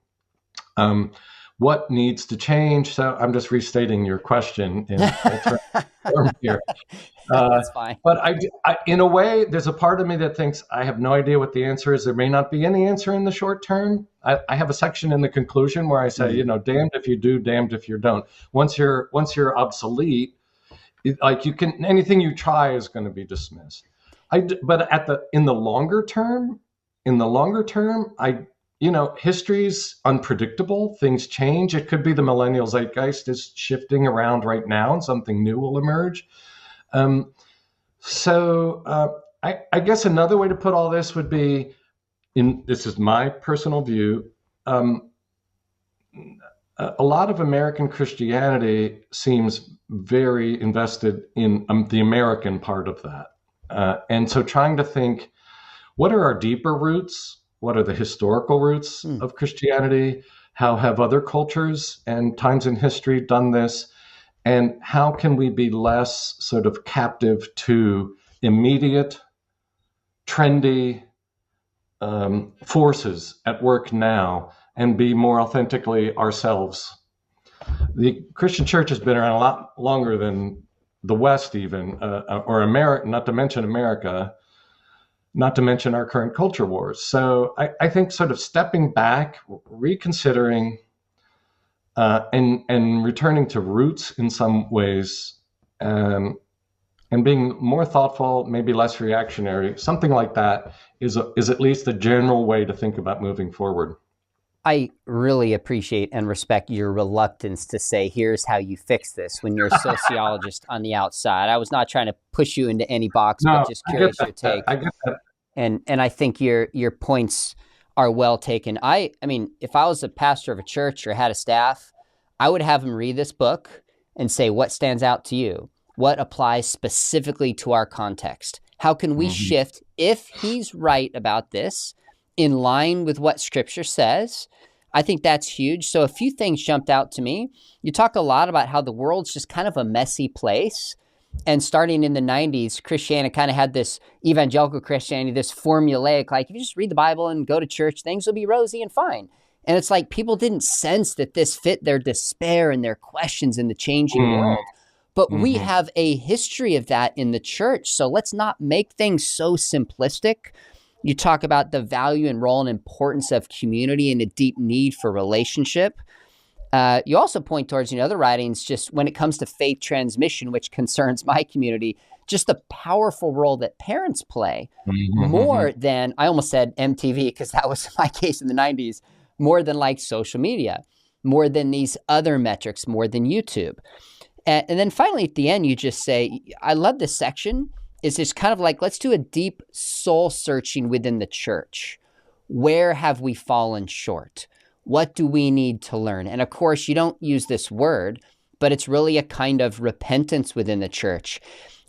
what needs to change. So I'm just restating your question in alternative form here. Uh, That's fine. but in a way, there's a part of me that thinks I have no idea what the answer is. There may not be any answer in the short term. I have a section in the conclusion where I say, Mm. damned if you do, damned if you don't. Once you're obsolete, like anything you try is going to be dismissed. But in the longer term, history's unpredictable. Things change. It could be the millennial zeitgeist is shifting around right now, and something new will emerge. I guess another way to put all this would be, this is my personal view, a lot of American Christianity seems very invested in the American part of that. And so trying to think, what are our deeper roots? What are the historical roots Mm. of Christianity? How have other cultures and times in history done this? And how can we be less sort of captive to immediate, trendy forces at work now and be more authentically ourselves? the Christian church has been around a lot longer than the West, even, or America, not to mention America, not to mention our current culture wars. So I think sort of stepping back, reconsidering, and returning to roots in some ways, and being more thoughtful, maybe less reactionary, something like that is at least a general way to think about moving forward. I really appreciate and respect your reluctance to say, here's how you fix this when you're a sociologist on the outside. I was not trying to push you into any box, No, but just curious your take. I get that. And I think your points are well taken. I mean, if I was a pastor of a church or had a staff, I would have them read this book and say, what stands out to you? What applies specifically to our context? How can we shift, if he's right about this, in line with what Scripture says? I think that's huge. So a few things jumped out to me. You talk a lot about how the world's just kind of a messy place. And starting in the 90s, Christianity kind of had this evangelical Christianity, this formulaic, like if you just read the Bible and go to church, things will be rosy and fine. And it's like people didn't sense that this fit their despair and their questions in the changing world. But we have a history of that in the church. So let's not make things so simplistic. You talk about the value and role and importance of community and a deep need for relationship. You also point towards, other writings, just when it comes to faith transmission, which concerns my community, just the powerful role that parents play more than, I almost said MTV because that was my case in the 90s, more than like social media, more than these other metrics, more than YouTube. And then finally, at the end, you just say, I love this section. It's just kind of like, let's do a deep soul searching within the church. Where have we fallen short? What do we need to learn? And of course, you don't use this word, but it's really a kind of repentance within the church.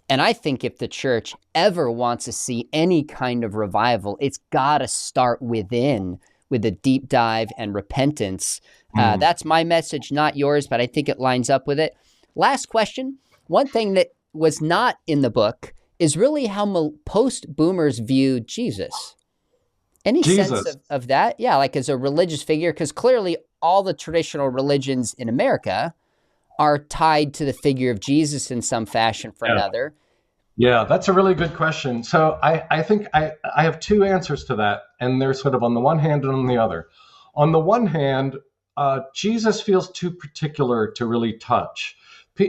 And I think if the church ever wants to see any kind of revival, it's got to start within with a deep dive and repentance. That's my message, not yours, but I think it lines up with it. Last question. One thing that was not in the book is really how post-boomers view Jesus. Any sense of that? Yeah, like as a religious figure, because clearly all the traditional religions in America are tied to the figure of Jesus in some fashion or another. Yeah, that's a really good question. So I think I have two answers to that, and they're sort of on the one hand and on the other. On the one hand, Jesus feels too particular to really touch.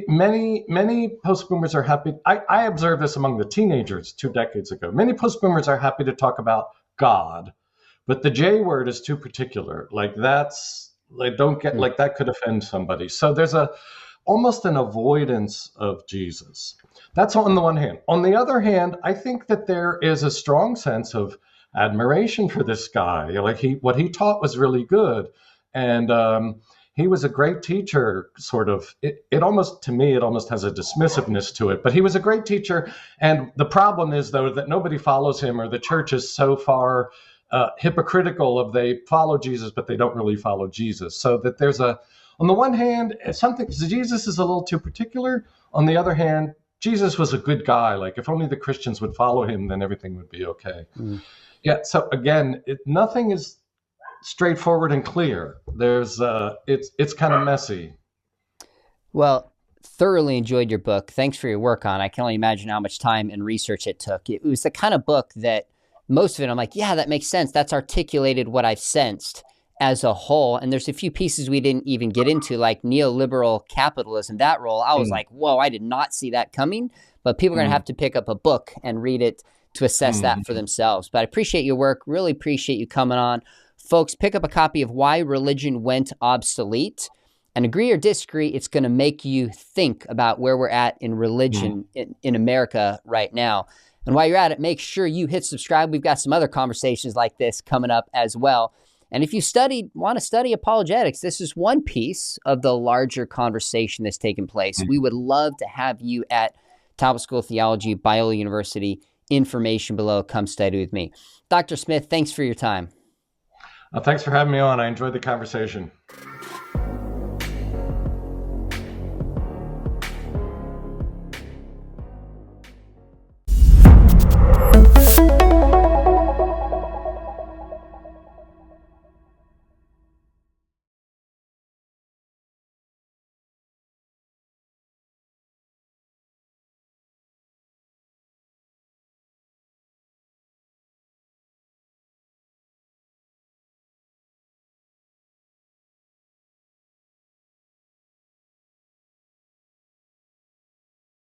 Many post-boomers are happy. I observed this among the teenagers 2 decades ago. Many post-boomers are happy to talk about God, but the J word is too particular. Like that's like don't get like that could offend somebody. So there's almost an avoidance of Jesus. That's on the one hand. On the other hand, I think that there is a strong sense of admiration for this guy. Like what he taught was really good, and he was a great teacher. Sort of, it almost to me, it almost has a dismissiveness to it. But he was a great teacher, and the problem is though that nobody follows him, or the church is so far hypocritical of they follow Jesus, but they don't really follow Jesus. So that there's on the one hand, Jesus is a little too particular. On the other hand, Jesus was a good guy. Like if only the Christians would follow him, then everything would be okay. Yeah. So again, nothing is straightforward and clear. There's it's kind of messy. Well, thoroughly enjoyed your book. Thanks for your work on it. I can only imagine how much time and research it took. It was the kind of book that most of it, I'm like, yeah, that makes sense. That's articulated what I've sensed as a whole. And there's a few pieces we didn't even get into, like neoliberal capitalism, that role. I was like, whoa, I did not see that coming. But people are going to have to pick up a book and read it to assess that for themselves. But I appreciate your work. Really appreciate you coming on. Folks, pick up a copy of Why Religion Went Obsolete. And agree or disagree, it's going to make you think about where we're at in religion in America right now. And while you're at it, make sure you hit subscribe. We've got some other conversations like this coming up as well. And if you want to study apologetics, this is one piece of the larger conversation that's taking place. We would love to have you at Talbot School of Theology, Biola University. Information below. Come study with me. Dr. Smith, thanks for your time. Thanks for having me on. I enjoyed the conversation.